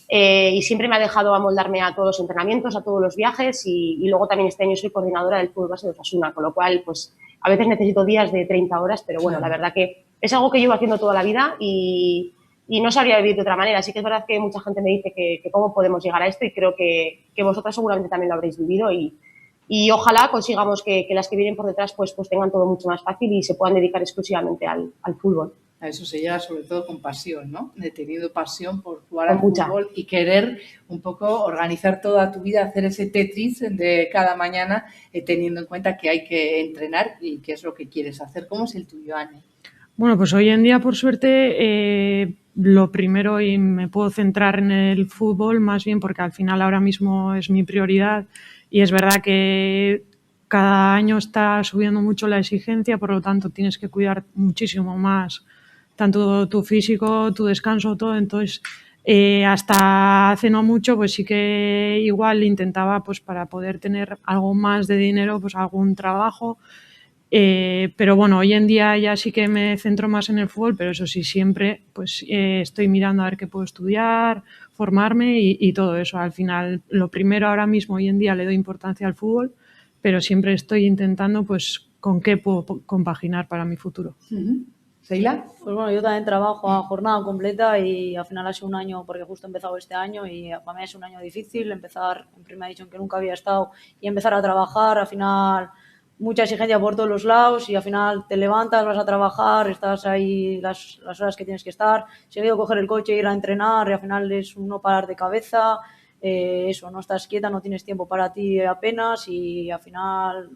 y siempre me ha dejado amoldarme a todos los entrenamientos, a todos los viajes, y luego también este año soy coordinadora del fútbol base de Osasuna, con lo cual pues a veces necesito días de 30 horas, pero bueno, la verdad que es algo que llevo haciendo toda la vida y no sabría vivir de otra manera. Así que es verdad que mucha gente me dice que cómo podemos llegar a esto, y creo que vosotras seguramente también lo habréis vivido, y ojalá consigamos que las que vienen por detrás pues tengan todo mucho más fácil y se puedan dedicar exclusivamente al fútbol. A eso se llega sobre todo con pasión, ¿no? De tenido pasión por jugar al Mucha. fútbol y querer un poco organizar toda tu vida, hacer ese Tetris de cada mañana, teniendo en cuenta que hay que entrenar y qué es lo que quieres hacer. ¿Cómo es el tuyo, Anne? Bueno, pues hoy en día, por suerte, lo primero, y me puedo centrar en el fútbol más bien porque al final ahora mismo es mi prioridad, y es verdad que cada año está subiendo mucho la exigencia, por lo tanto tienes que cuidar muchísimo más tanto tu físico, tu descanso, todo. Entonces, hasta hace no mucho, pues sí que igual intentaba, pues para poder tener algo más de dinero, pues algún trabajo. Pero bueno, hoy en día ya sí que me centro más en el fútbol, pero eso sí, siempre pues estoy mirando a ver qué puedo estudiar, formarme y todo eso. Al final, lo primero ahora mismo, hoy en día, le doy importancia al fútbol, pero siempre estoy intentando pues con qué puedo compaginar para mi futuro. ¿Seila? Pues bueno, yo también trabajo a jornada completa y al final ha sido un año, porque justo he empezado este año y para mí es un año difícil empezar en primera división que nunca había estado y empezar a trabajar. Al final mucha exigencia por todos los lados y al final te levantas, vas a trabajar, estás ahí las horas que tienes que estar, seguido coger el coche, ir a entrenar y al final es un no parar de cabeza, eso, no estás quieta, no tienes tiempo para ti apenas y al final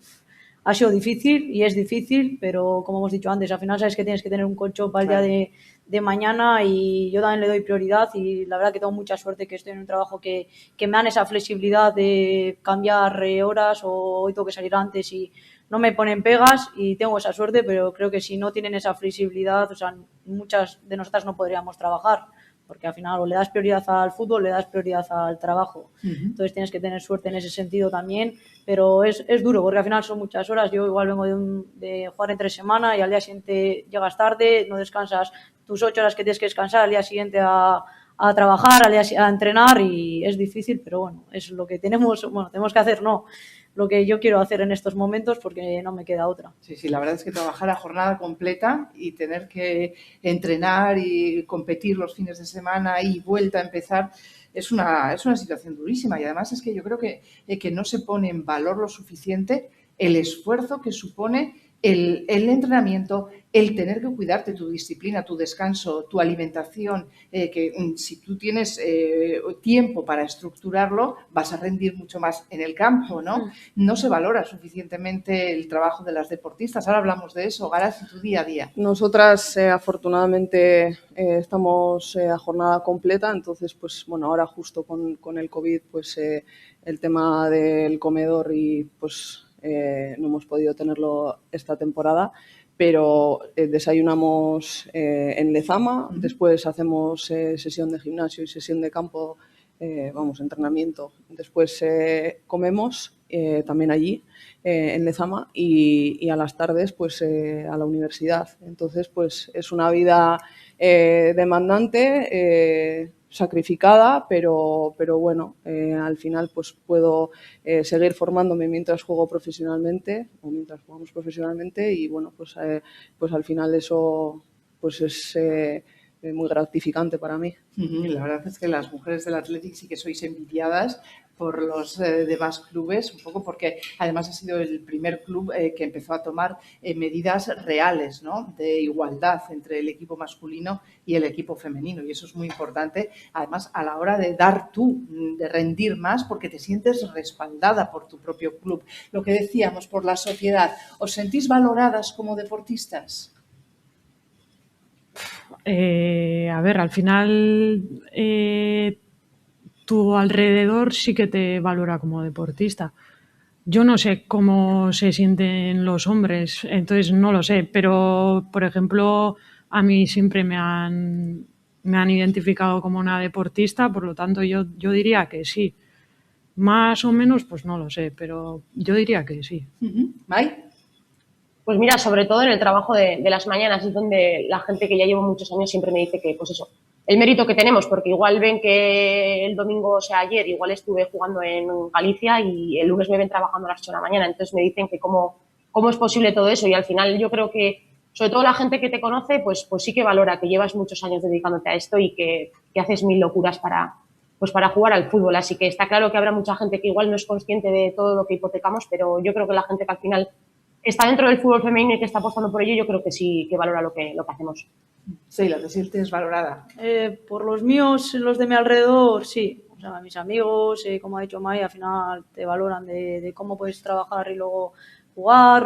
ha sido difícil y es difícil, pero como hemos dicho antes, al final sabes que tienes que tener un colchón para el día de mañana y yo también le doy prioridad y la verdad que tengo mucha suerte que estoy en un trabajo que me dan esa flexibilidad de cambiar horas o hoy tengo que salir antes y no me ponen pegas y tengo esa suerte, pero creo que si no tienen esa flexibilidad, o sea, muchas de nosotras no podríamos trabajar. Porque al final o le das prioridad al fútbol, le das prioridad al trabajo. Entonces tienes que tener suerte en ese sentido también, pero es duro porque al final son muchas horas. Yo igual vengo de jugar entre semana y al día siguiente llegas tarde, no descansas tus 8 horas que tienes que descansar, al día siguiente a trabajar, a entrenar y es difícil, pero bueno, es lo que tenemos que hacer, no, lo que yo quiero hacer en estos momentos porque no me queda otra. Sí, la verdad es que trabajar a jornada completa y tener que entrenar y competir los fines de semana y vuelta a empezar es una situación durísima y además es que yo creo que no se pone en valor lo suficiente el esfuerzo que supone el entrenamiento, el tener que cuidarte tu disciplina, tu descanso, tu alimentación, que si tú tienes tiempo para estructurarlo, vas a rendir mucho más en el campo, ¿no? No se valora suficientemente el trabajo de las deportistas. Ahora hablamos de eso, Garas, y tu día a día. Nosotras, afortunadamente, estamos a jornada completa, entonces, pues bueno, ahora justo con el COVID, pues el tema del comedor y pues no hemos podido tenerlo esta temporada, pero desayunamos en Lezama, después hacemos sesión de gimnasio y sesión de campo, entrenamiento. Después comemos también allí, en Lezama, y a las tardes pues a la universidad. Entonces pues es una vida demandante, sacrificada, pero bueno, al final pues puedo seguir formándome mientras juego profesionalmente o mientras jugamos profesionalmente y bueno, pues al final eso pues es muy gratificante para mí. La verdad es que las mujeres del Athletic sí que sois envidiadas por los demás clubes, un poco porque además ha sido el primer club que empezó a tomar medidas reales, ¿no?, de igualdad entre el equipo masculino y el equipo femenino, y eso es muy importante, además a la hora de dar tú, de rendir más, porque te sientes respaldada por tu propio club. Lo que decíamos, por la sociedad, ¿os sentís valoradas como deportistas? A ver, al final tu alrededor sí que te valora como deportista. Yo no sé cómo se sienten los hombres, entonces no lo sé, pero por ejemplo a mí siempre me han identificado como una deportista, por lo tanto yo diría que sí. Más o menos, pues no lo sé, pero yo diría que sí. ¿Mai? Pues mira, sobre todo en el trabajo de las mañanas es donde la gente que ya llevo muchos años siempre me dice que, pues eso, el mérito que tenemos, porque igual ven que el domingo, o sea, ayer, igual estuve jugando en Galicia y el lunes me ven trabajando a las 8 de la mañana, entonces me dicen que cómo es posible todo eso y al final yo creo que, sobre todo la gente que te conoce, pues sí que valora que llevas muchos años dedicándote a esto y que haces mil locuras para jugar al fútbol, así que está claro que habrá mucha gente que igual no es consciente de todo lo que hipotecamos, pero yo creo que la gente que al final está dentro del fútbol femenino y que está apostando por ello, yo creo que sí que valora lo que hacemos. Seila, ¿te sientes valorada? Por los míos, los de mi alrededor, sí. O sea, mis amigos, como ha dicho Mai, al final te valoran de cómo puedes trabajar y luego jugar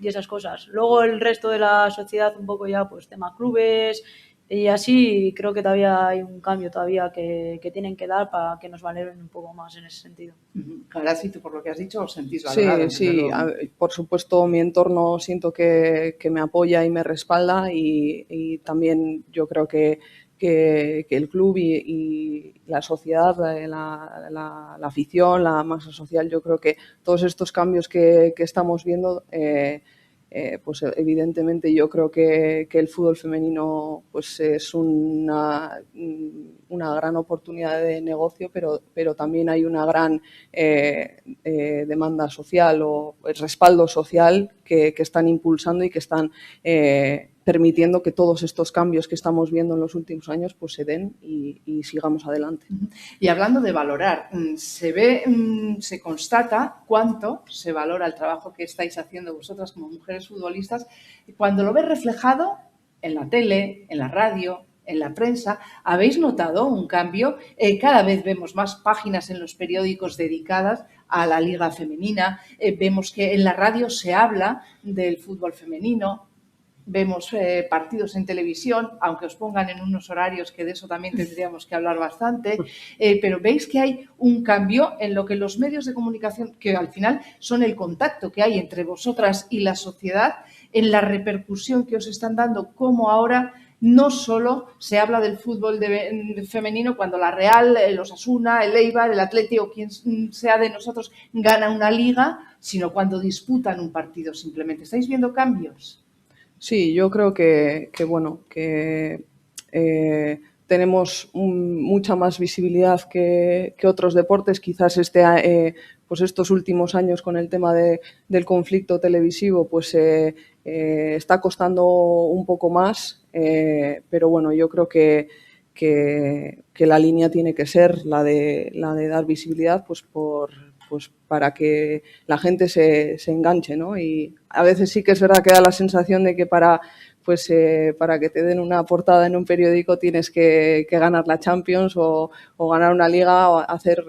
y esas cosas. Luego el resto de la sociedad un poco ya, pues tema clubes, Y así creo que todavía hay un cambio todavía que tienen que dar para que nos valoren un poco más en ese sentido. Ahora sí, tú por lo que has dicho, os sentís valorados. Sí, por supuesto mi entorno siento que me apoya y me respalda y también yo creo que el club y la sociedad, la afición, la masa social, yo creo que todos estos cambios que estamos viendo, pues evidentemente yo creo que el fútbol femenino pues es una gran oportunidad de negocio, pero también hay una gran demanda social o el respaldo social que están impulsando y que están permitiendo que todos estos cambios que estamos viendo en los últimos años pues se den y sigamos adelante. Y hablando de valorar, se constata cuánto se valora el trabajo que estáis haciendo vosotras como mujeres futbolistas cuando lo ves reflejado en la tele, en la radio, en la prensa. ¿Habéis notado un cambio? Cada vez vemos más páginas en los periódicos dedicadas a la liga femenina, vemos que en la radio se habla del fútbol femenino. Vemos partidos en televisión, aunque os pongan en unos horarios que de eso también tendríamos que hablar bastante, pero veis que hay un cambio en lo que los medios de comunicación, que al final son el contacto que hay entre vosotras y la sociedad, en la repercusión que os están dando, como ahora no solo se habla del fútbol femenino cuando la Real, el Osasuna, el Eibar, el Atleti o quien sea de nosotros gana una liga, sino cuando disputan un partido simplemente. ¿Estáis viendo cambios? Sí, yo creo que tenemos mucha más visibilidad que otros deportes. Quizás pues estos últimos años con el tema del conflicto televisivo pues está costando un poco más, pero bueno, yo creo que la línea tiene que ser la de dar visibilidad pues para que la gente se enganche, ¿no? Y a veces sí que es verdad que da la sensación de que para que te den una portada en un periódico tienes que ganar la Champions o ganar una liga o hacer,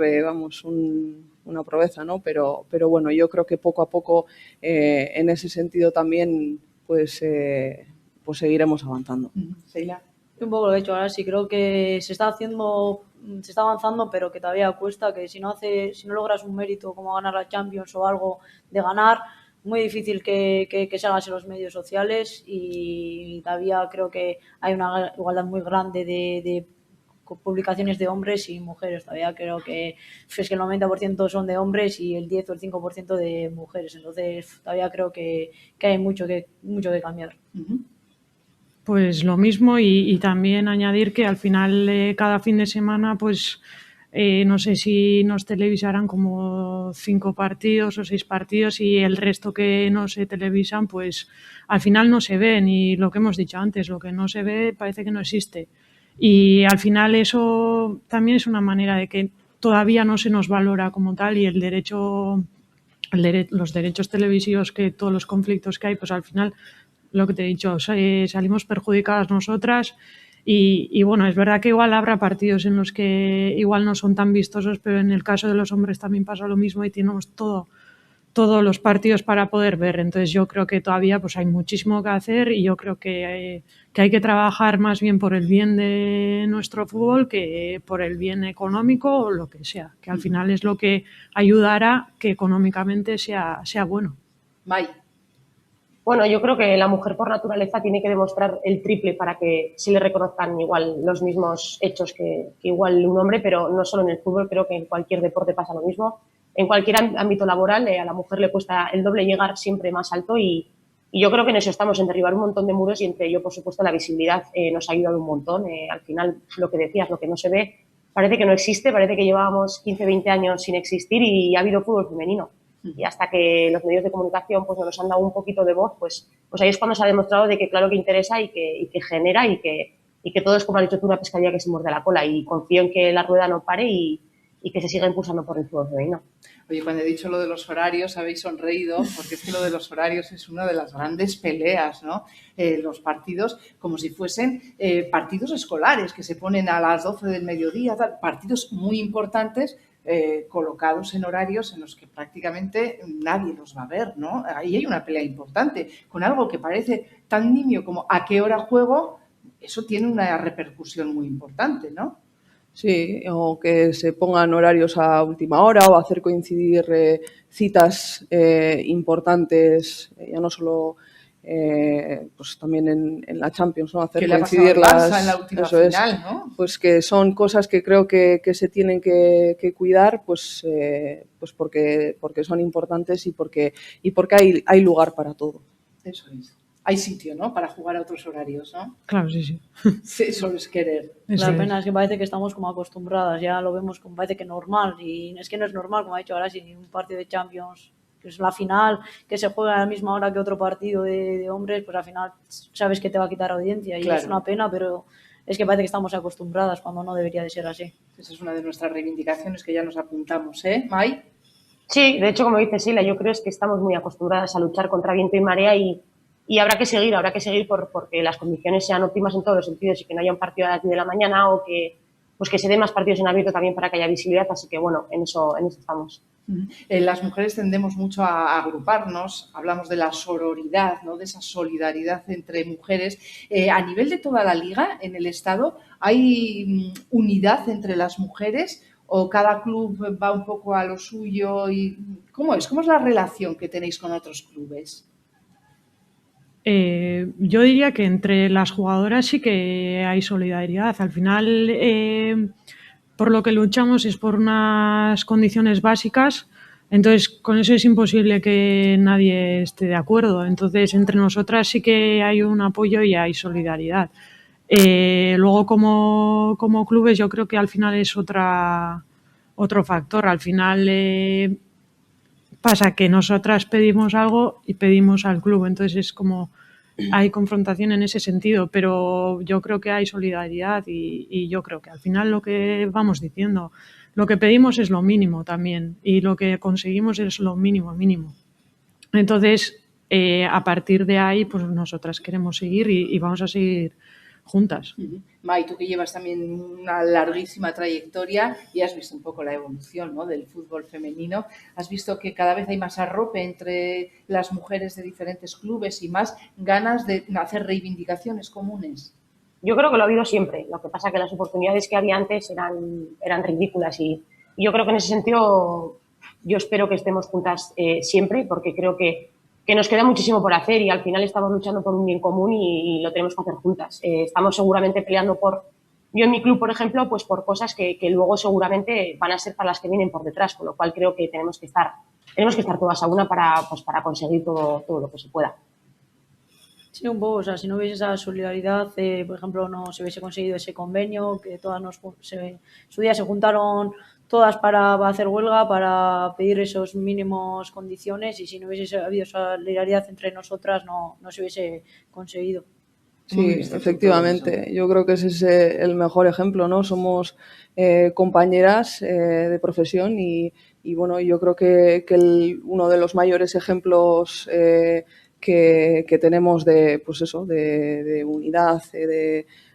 una proeza, ¿no? Pero bueno, yo creo que poco a poco en ese sentido también pues seguiremos avanzando. Sheila. Un poco lo he hecho ahora, sí creo que se está avanzando, pero que todavía cuesta, que si no logras un mérito como ganar la Champions o algo de ganar, muy difícil que se hagas en los medios sociales y todavía creo que hay una igualdad muy grande de publicaciones de hombres y mujeres. Todavía creo que es que el 90% son de hombres y el 10 o el 5% de mujeres. Entonces todavía creo que hay mucho que cambiar. Pues lo mismo y también añadir que al final cada fin de semana pues no sé si nos televisarán como 5 partidos o 6 partidos y el resto que no se televisan pues al final no se ven y lo que hemos dicho antes, lo que no se ve parece que no existe y al final eso también es una manera de que todavía no se nos valora como tal y los derechos televisivos que todos los conflictos que hay pues al final lo que te he dicho, salimos perjudicadas nosotras y bueno, es verdad que igual habrá partidos en los que igual no son tan vistosos, pero en el caso de los hombres también pasa lo mismo y tenemos todos los partidos para poder ver. Entonces yo creo que todavía pues hay muchísimo que hacer y yo creo que hay que trabajar más bien por el bien de nuestro fútbol que por el bien económico o lo que sea, que al final es lo que ayudará que económicamente sea bueno. May. Bueno, yo creo que la mujer por naturaleza tiene que demostrar el triple para que se le reconozcan igual los mismos hechos que igual un hombre, pero no solo en el fútbol, creo que en cualquier deporte pasa lo mismo. En cualquier ámbito laboral a la mujer le cuesta el doble llegar siempre más alto y yo creo que en eso estamos, en derribar un montón de muros y entre ello, por supuesto, la visibilidad nos ha ayudado un montón. Al final, lo que decías, lo que no se ve, parece que no existe, parece que llevábamos 15, 20 años sin existir y ha habido fútbol femenino. Y hasta que los medios de comunicación pues nos han dado un poquito de voz, pues ahí es cuando se ha demostrado de que claro que interesa y que genera y que todo es, como has dicho tú, una pescadilla que se muerde la cola. Y confío en que la rueda no pare y que se siga impulsando por el fútbol femenino. Oye, cuando he dicho lo de los horarios habéis sonreído, porque es que lo de los horarios es una de las grandes peleas, ¿no? Los partidos como si fuesen partidos escolares que se ponen a las 12 del mediodía, partidos muy importantes colocados en horarios en los que prácticamente nadie los va a ver, ¿no? Ahí hay una pelea importante con algo que parece tan nimio como ¿a qué hora juego? eso tiene una repercusión muy importante, ¿no? Sí, o que se pongan horarios a última hora o hacer coincidir citas importantes, ya no solo pues también en la Champions, ¿no? Hacer Que le ha pasado coincidir al Barça en la última eso es, final, ¿no? pues que son cosas que creo que se tienen que cuidar, pues porque son importantes y porque hay lugar para todo. Eso es. Hay sitio, ¿no? Para jugar a otros horarios, ¿no? Claro, sí, sí. Sí, eso es querer. Eso La es. pena es que parece que estamos como acostumbradas, ya lo vemos como parece que normal, y es que no es normal, como ha dicho ahora, si un partido de Champions, que es la final, que se juega a la misma hora que otro partido de hombres, pues al final sabes que te va a quitar audiencia y Claro. es una pena, pero es que parece que estamos acostumbradas cuando no debería de ser así. Esa es una de nuestras reivindicaciones que ya nos apuntamos, ¿eh, Mai? Sí, de hecho, como dice Sila, yo creo es que estamos muy acostumbradas a luchar contra viento y marea y habrá que seguir porque las condiciones sean óptimas en todos los sentidos y que no haya un partido a las 10 de la mañana o que, pues que se den más partidos en abierto también para que haya visibilidad, así que bueno, en eso estamos. Las mujeres tendemos mucho a agruparnos, hablamos de la sororidad, ¿no? De esa solidaridad entre mujeres. A nivel de toda la liga, en el Estado, ¿hay unidad entre las mujeres o cada club va un poco a lo suyo? ¿Cómo es? ¿Cómo es la relación que tenéis con otros clubes? Yo diría que entre las jugadoras sí que hay solidaridad. Al final, por lo que luchamos es por unas condiciones básicas, entonces con eso es imposible que nadie esté de acuerdo. Entonces, entre nosotras sí que hay un apoyo y hay solidaridad. Luego, como clubes, yo creo que al final es otro factor. Al final pasa que nosotras pedimos algo y pedimos al club, entonces es como hay confrontación en ese sentido, pero yo creo que hay solidaridad y yo creo que al final lo que vamos diciendo, lo que pedimos es lo mínimo también y lo que conseguimos es lo mínimo. Entonces, a partir de ahí, pues nosotras queremos seguir y vamos a seguir juntas. Mai, tú que llevas también una larguísima trayectoria y has visto un poco la evolución, ¿no? Del fútbol femenino, has visto que cada vez hay más arrope entre las mujeres de diferentes clubes y más ganas de hacer reivindicaciones comunes. Yo creo que lo ha habido siempre, lo que pasa es que las oportunidades que había antes eran ridículas y yo creo que en ese sentido yo espero que estemos juntas siempre porque creo que nos queda muchísimo por hacer y al final estamos luchando por un bien común y lo tenemos que hacer juntas. Estamos seguramente peleando yo en mi club, por ejemplo, pues por cosas que luego seguramente van a ser para las que vienen por detrás, con lo cual creo que tenemos que estar todas a una para conseguir todo lo que se pueda. Sí, un poco, o sea, si no hubiese esa solidaridad, por ejemplo, no se hubiese conseguido ese convenio, que todas su día se juntaron todas para hacer huelga, para pedir esos mínimos condiciones y si no hubiese habido solidaridad entre nosotras no se hubiese conseguido. Sí, efectivamente. Yo creo que ese es el mejor ejemplo, ¿no? Somos compañeras de profesión y bueno, yo creo que uno de los mayores ejemplos que tenemos de unidad,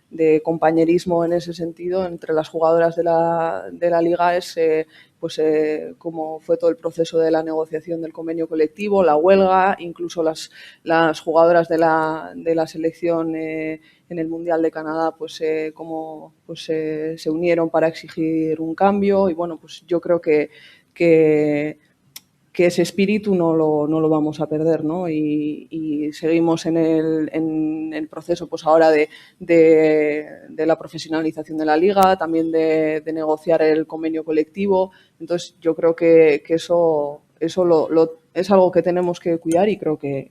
de compañerismo en ese sentido entre las jugadoras de la liga es cómo fue todo el proceso de la negociación del convenio colectivo, la huelga, incluso las jugadoras de la selección en el Mundial de Canadá cómo se unieron para exigir un cambio y bueno, pues yo creo que ese espíritu no lo vamos a perder, ¿no? Y seguimos en el proceso pues ahora de la profesionalización de la liga, también de negociar el convenio colectivo. Entonces yo creo que eso es algo que tenemos que cuidar y creo que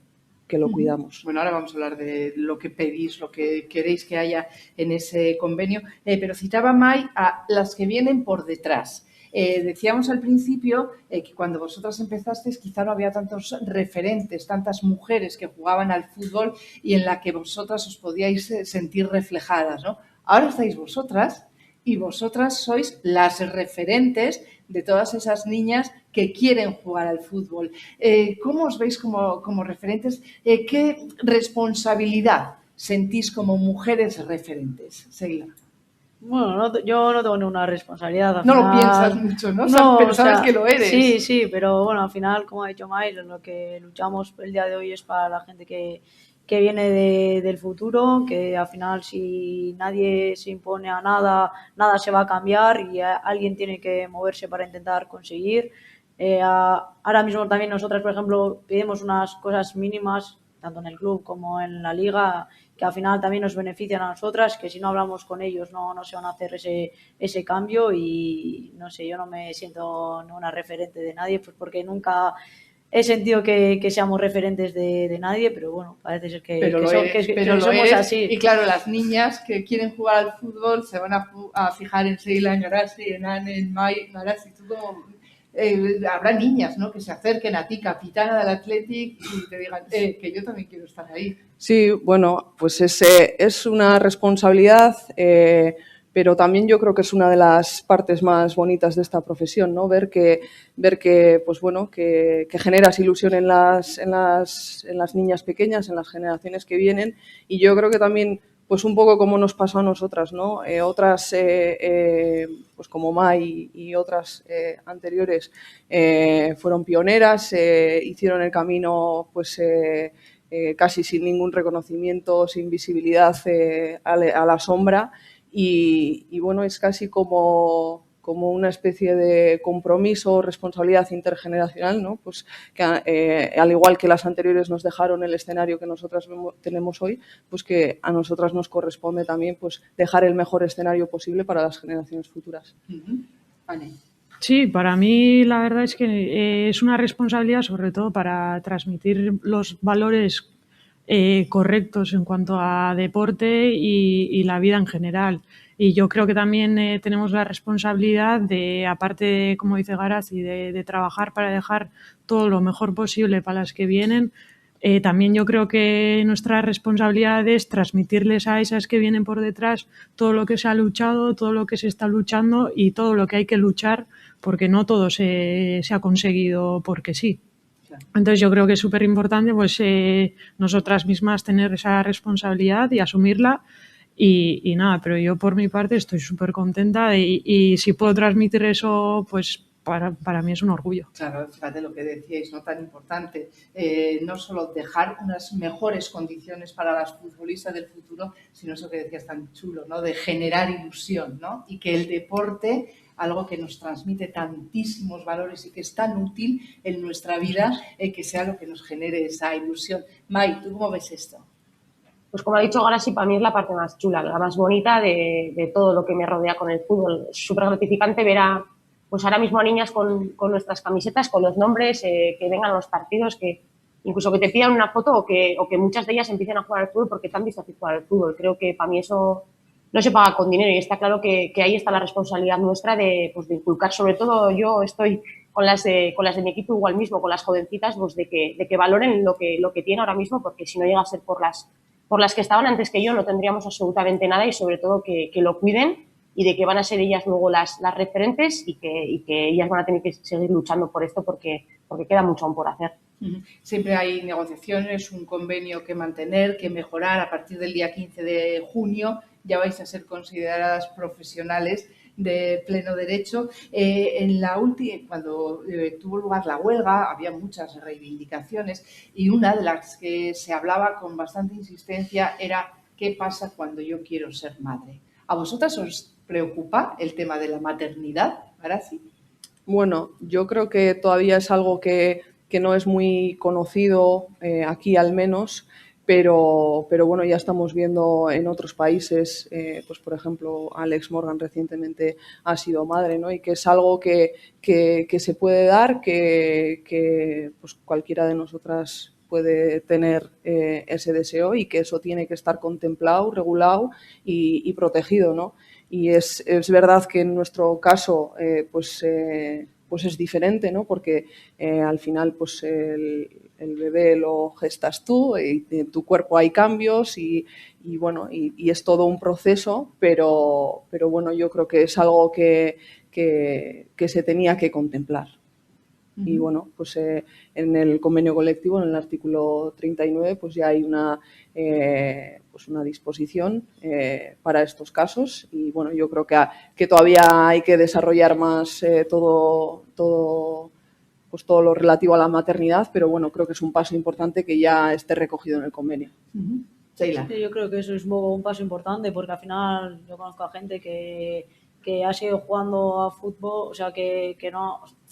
lo cuidamos. Bueno, ahora vamos a hablar de lo que pedís, lo que queréis que haya en ese convenio, pero citaba Mai a las que vienen por detrás. Decíamos al principio que cuando vosotras empezasteis quizá no había tantos referentes, tantas mujeres que jugaban al fútbol y en la que vosotras os podíais sentir reflejadas, ¿no? Ahora estáis vosotras y vosotras sois las referentes de todas esas niñas que quieren jugar al fútbol. ¿Cómo os veis como referentes? ¿Qué responsabilidad sentís como mujeres referentes, Seila? Bueno, yo no tengo ninguna responsabilidad. No lo piensas mucho, ¿no? Pero sabes que lo eres. Sí, pero bueno, al final, como ha dicho Mai, lo que luchamos el día de hoy es para la gente que que viene del futuro, que al final si nadie se impone a nada, nada se va a cambiar y alguien tiene que moverse para intentar conseguir. Ahora mismo también nosotras, por ejemplo, pedimos unas cosas mínimas, tanto en el club como en la liga, que al final también nos benefician a nosotras, que si no hablamos con ellos no se van a hacer ese cambio y no sé, yo no me siento una referente de nadie, pues porque nunca he sentido que seamos referentes de nadie, pero bueno, parece ser que somos así. Y claro, las niñas que quieren jugar al fútbol se van a fijar en Sheila, en Garasi, en Anne, en Mai, Garasi, tú como... habrá niñas, ¿no?, que se acerquen a ti, capitana del Athletic, y te digan que yo también quiero estar ahí. Sí, bueno, pues es una responsabilidad, pero también yo creo que es una de las partes más bonitas de esta profesión, ¿no? Ver que pues bueno, que generas ilusión en las niñas pequeñas, en las generaciones que vienen, y yo creo que también, pues un poco como nos pasó a nosotras, ¿no? Otras, pues como Mai y otras anteriores, fueron pioneras, hicieron el camino, pues casi sin ningún reconocimiento, sin visibilidad a la sombra, y bueno, es casi como una especie de compromiso, responsabilidad intergeneracional, ¿no? Pues que al igual que las anteriores nos dejaron el escenario que nosotras tenemos hoy, pues que a nosotras nos corresponde también pues dejar el mejor escenario posible para las generaciones futuras. Vale. Sí, para mí la verdad es que es una responsabilidad sobre todo para transmitir los valores correctos en cuanto a deporte y la vida en general. Y yo creo que también tenemos la responsabilidad de, aparte, como dice Garasi, de trabajar para dejar todo lo mejor posible para las que vienen. También yo creo que nuestra responsabilidad es transmitirles a esas que vienen por detrás todo lo que se ha luchado, todo lo que se está luchando y todo lo que hay que luchar, porque no todo se ha conseguido porque sí. Entonces yo creo que es súper importante pues nosotras mismas tener esa responsabilidad y asumirla y nada, pero yo por mi parte estoy súper contenta y si puedo transmitir eso pues para mí es un orgullo. Claro, fíjate lo que decíais, ¿no? Tan importante, no solo dejar unas mejores condiciones para las futbolistas del futuro, sino eso que decías tan chulo, ¿no? De generar ilusión, ¿no? Y que el deporte, algo que nos transmite tantísimos valores y que es tan útil en nuestra vida, que sea lo que nos genere esa ilusión. Mai, ¿tú cómo ves esto? Pues como ha dicho Garasi, para mí es la parte más chula, la más bonita de todo lo que me rodea con el fútbol. Es súper gratificante ver pues ahora mismo a niñas con nuestras camisetas, con los nombres, que vengan a los partidos, que incluso que te pidan una foto o que muchas de ellas empiecen a jugar al fútbol porque te han visto hacer jugar al fútbol. Creo que para mí eso no se paga con dinero y está claro que ahí está la responsabilidad nuestra de inculcar. Sobre todo yo estoy con las de mi equipo igual mismo, con las jovencitas, pues de que valoren lo que tiene ahora mismo, porque si no llega a ser por las que estaban antes que yo no tendríamos absolutamente nada y sobre todo que lo cuiden y de que van a ser ellas luego las referentes y que ellas van a tener que seguir luchando por esto porque queda mucho aún por hacer. Siempre hay negociaciones, un convenio que mantener, que mejorar. A partir del día 15 de junio ya vais a ser consideradas profesionales de pleno derecho. En la última, cuando tuvo lugar la huelga, había muchas reivindicaciones y una de las que se hablaba con bastante insistencia era ¿qué pasa cuando yo quiero ser madre? ¿A vosotras os preocupa el tema de la maternidad, Garasi? Bueno, yo creo que todavía es algo que no es muy conocido aquí al menos, pero bueno, ya estamos viendo en otros países, pues por ejemplo, Alex Morgan recientemente ha sido madre, ¿no? Y que es algo que se puede dar, que pues cualquiera de nosotras puede tener ese deseo y que eso tiene que estar contemplado, regulado y protegido, ¿no? Y es verdad que en nuestro caso pues es diferente, ¿no? Porque al final pues el bebé lo gestas tú y en tu cuerpo hay cambios y bueno, y es todo un proceso, pero bueno, yo creo que es algo que se tenía que contemplar. Y bueno, pues en el convenio colectivo, en el artículo 39, pues ya hay una disposición para estos casos y bueno, yo creo que todavía hay que desarrollar más todo pues todo lo relativo a la maternidad, pero bueno, creo que es un paso importante que ya esté recogido en el convenio. Sheila. Sí, yo creo que eso es un paso importante porque al final yo conozco a gente que ha seguido jugando a fútbol, o sea, que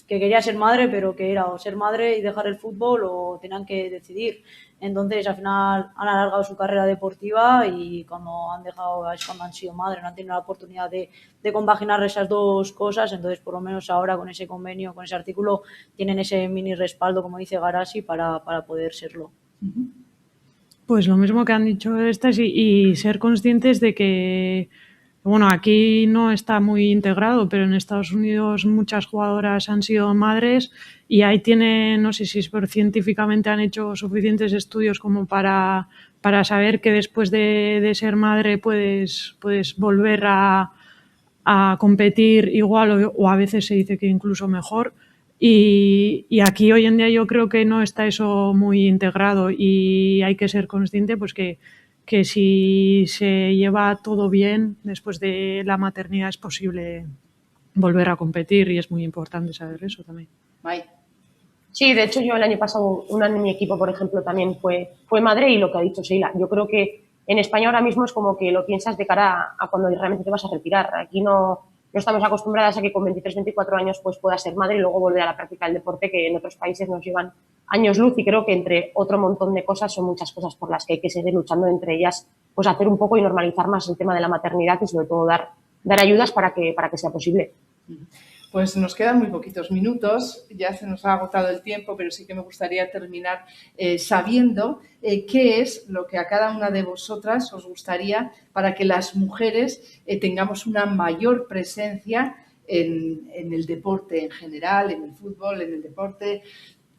quería ser madre, pero que era o ser madre y dejar el fútbol o tenían que decidir. Entonces, al final han alargado su carrera deportiva y cuando han dejado, es cuando han sido madres, no han tenido la oportunidad de compaginar esas dos cosas. Entonces, por lo menos ahora con ese convenio, con ese artículo, tienen ese mini respaldo, como dice Garasi, para poder serlo. Pues lo mismo que han dicho estas y ser conscientes de que, bueno, aquí no está muy integrado, pero en Estados Unidos muchas jugadoras han sido madres y ahí tienen, no sé si es por científicamente han hecho suficientes estudios como para saber que después de ser madre puedes volver a competir igual o a veces se dice que incluso mejor. Y aquí hoy en día yo creo que no está eso muy integrado y hay que ser consciente pues que si se lleva todo bien después de la maternidad es posible volver a competir y es muy importante saber eso también. Mike. Sí, de hecho yo el año pasado, una de mi equipo, por ejemplo, también fue madre y lo que ha dicho Sheila, yo creo que en España ahora mismo es como que lo piensas de cara a cuando realmente te vas a retirar. Aquí no estamos acostumbradas a que con 23, 24 años pues puedas ser madre y luego volver a la práctica del deporte, que en otros países nos llevan años luz, y creo que entre otro montón de cosas son muchas cosas por las que hay que seguir luchando, entre ellas pues hacer un poco y normalizar más el tema de la maternidad y sobre todo dar ayudas para que sea posible. Pues nos quedan muy poquitos minutos, ya se nos ha agotado el tiempo, pero sí que me gustaría terminar sabiendo qué es lo que a cada una de vosotras os gustaría para que las mujeres tengamos una mayor presencia en el deporte en general, en el fútbol, en el deporte.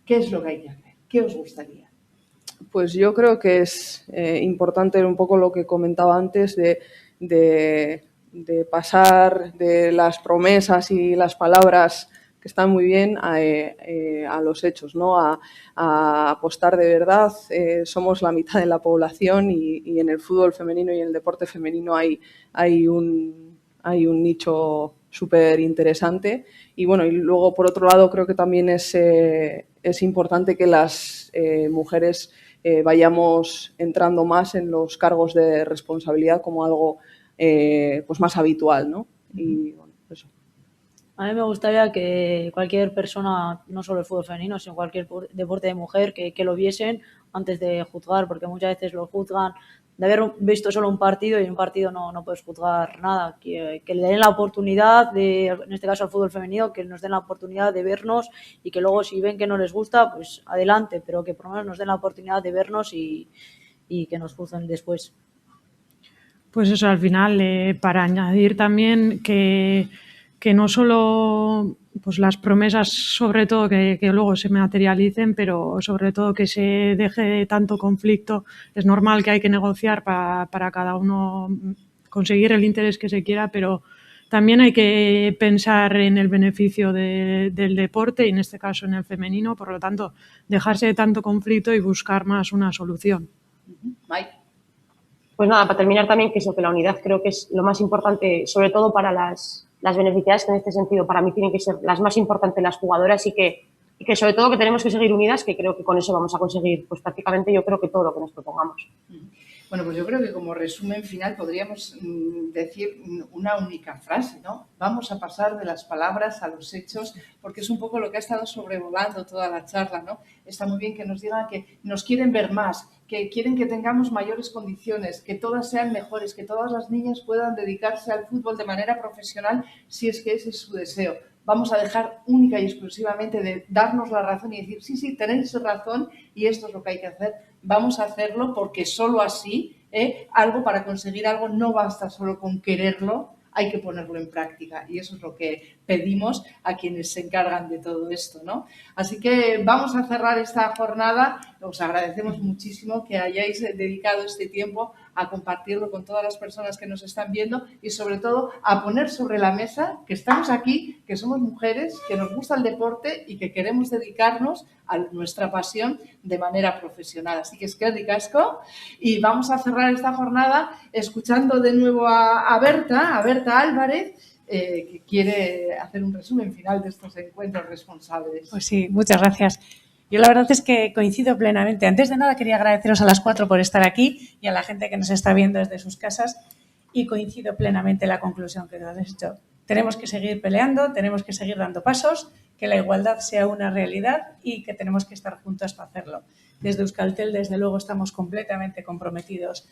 ¿Qué es lo que hay que hacer? ¿Qué os gustaría? Pues yo creo que es importante un poco lo que comentaba antes de pasar de las promesas y las palabras que están muy bien a los hechos, ¿no? A apostar de verdad. Somos la mitad de la población y en el fútbol femenino y en el deporte femenino hay un nicho súper interesante. Y bueno, y luego por otro lado creo que también es importante que las mujeres vayamos entrando más en los cargos de responsabilidad como algo pues más habitual, ¿no? Y bueno, eso. A mí me gustaría que cualquier persona, no solo el fútbol femenino, sino cualquier deporte de mujer, que lo viesen antes de juzgar, porque muchas veces lo juzgan de haber visto solo un partido y en un partido no puedes juzgar nada. Que le den la oportunidad, en este caso al fútbol femenino, que nos den la oportunidad de vernos y que luego si ven que no les gusta, pues adelante, pero que por lo menos nos den la oportunidad de vernos y que nos juzguen después. Pues eso, al final, para añadir también que no solo pues las promesas, sobre todo, que luego se materialicen, pero sobre todo que se deje tanto conflicto. Es normal que hay que negociar para cada uno conseguir el interés que se quiera, pero también hay que pensar en el beneficio del deporte y en este caso en el femenino, por lo tanto, dejarse de tanto conflicto y buscar más una solución. Mike. Pues nada, para terminar también que la unidad creo que es lo más importante, sobre todo para las beneficiadas, que en este sentido para mí tienen que ser las más importantes las jugadoras y que sobre todo que tenemos que seguir unidas, que creo que con eso vamos a conseguir pues prácticamente yo creo que todo lo que nos propongamos. Bueno, pues yo creo que como resumen final podríamos decir una única frase, ¿no? Vamos a pasar de las palabras a los hechos, porque es un poco lo que ha estado sobrevolando toda la charla, ¿no? Está muy bien que nos digan que nos quieren ver más, que quieren que tengamos mayores condiciones, que todas sean mejores, que todas las niñas puedan dedicarse al fútbol de manera profesional si es que ese es su deseo. Vamos a dejar única y exclusivamente de darnos la razón y decir, sí, tenéis razón y esto es lo que hay que hacer. Vamos a hacerlo porque solo así, algo para conseguir algo no basta solo con quererlo, hay que ponerlo en práctica y eso es lo que pedimos a quienes se encargan de todo esto, ¿no? Así que vamos a cerrar esta jornada. Os agradecemos muchísimo que hayáis dedicado este tiempo a compartirlo con todas las personas que nos están viendo y sobre todo a poner sobre la mesa que estamos aquí, que somos mujeres, que nos gusta el deporte y que queremos dedicarnos a nuestra pasión de manera profesional. Así que eskerrik asko y vamos a cerrar esta jornada escuchando de nuevo a Berta Álvarez, que quiere hacer un resumen final de estos encuentros responsables. Pues sí, muchas gracias. Yo la verdad es que coincido plenamente. Antes de nada quería agradeceros a las 4 por estar aquí y a la gente que nos está viendo desde sus casas, y coincido plenamente en la conclusión que has hecho. Tenemos que seguir peleando, tenemos que seguir dando pasos, que la igualdad sea una realidad y que tenemos que estar juntos para hacerlo. Desde Euskaltel, desde luego, estamos completamente comprometidos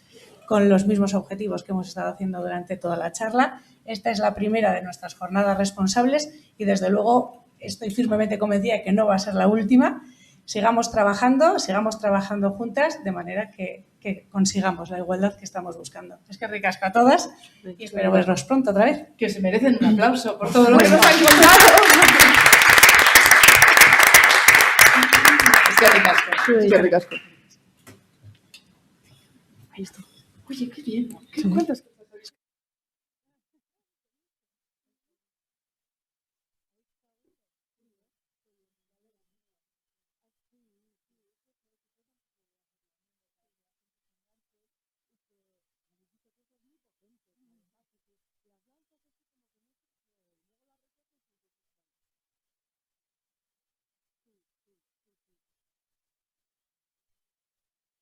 con los mismos objetivos que hemos estado haciendo durante toda la charla. Esta es la primera de nuestras jornadas responsables y, desde luego, estoy firmemente convencida de que no va a ser la última. Sigamos trabajando juntas de manera que consigamos la igualdad que estamos buscando. Es que ricasco a todas y espero vernos pronto otra vez. Que se merecen un aplauso por todo lo que nos han contado. Es que ricasco. Es que ricasco. Ahí está. Oye, qué bien. ¿Cuántas?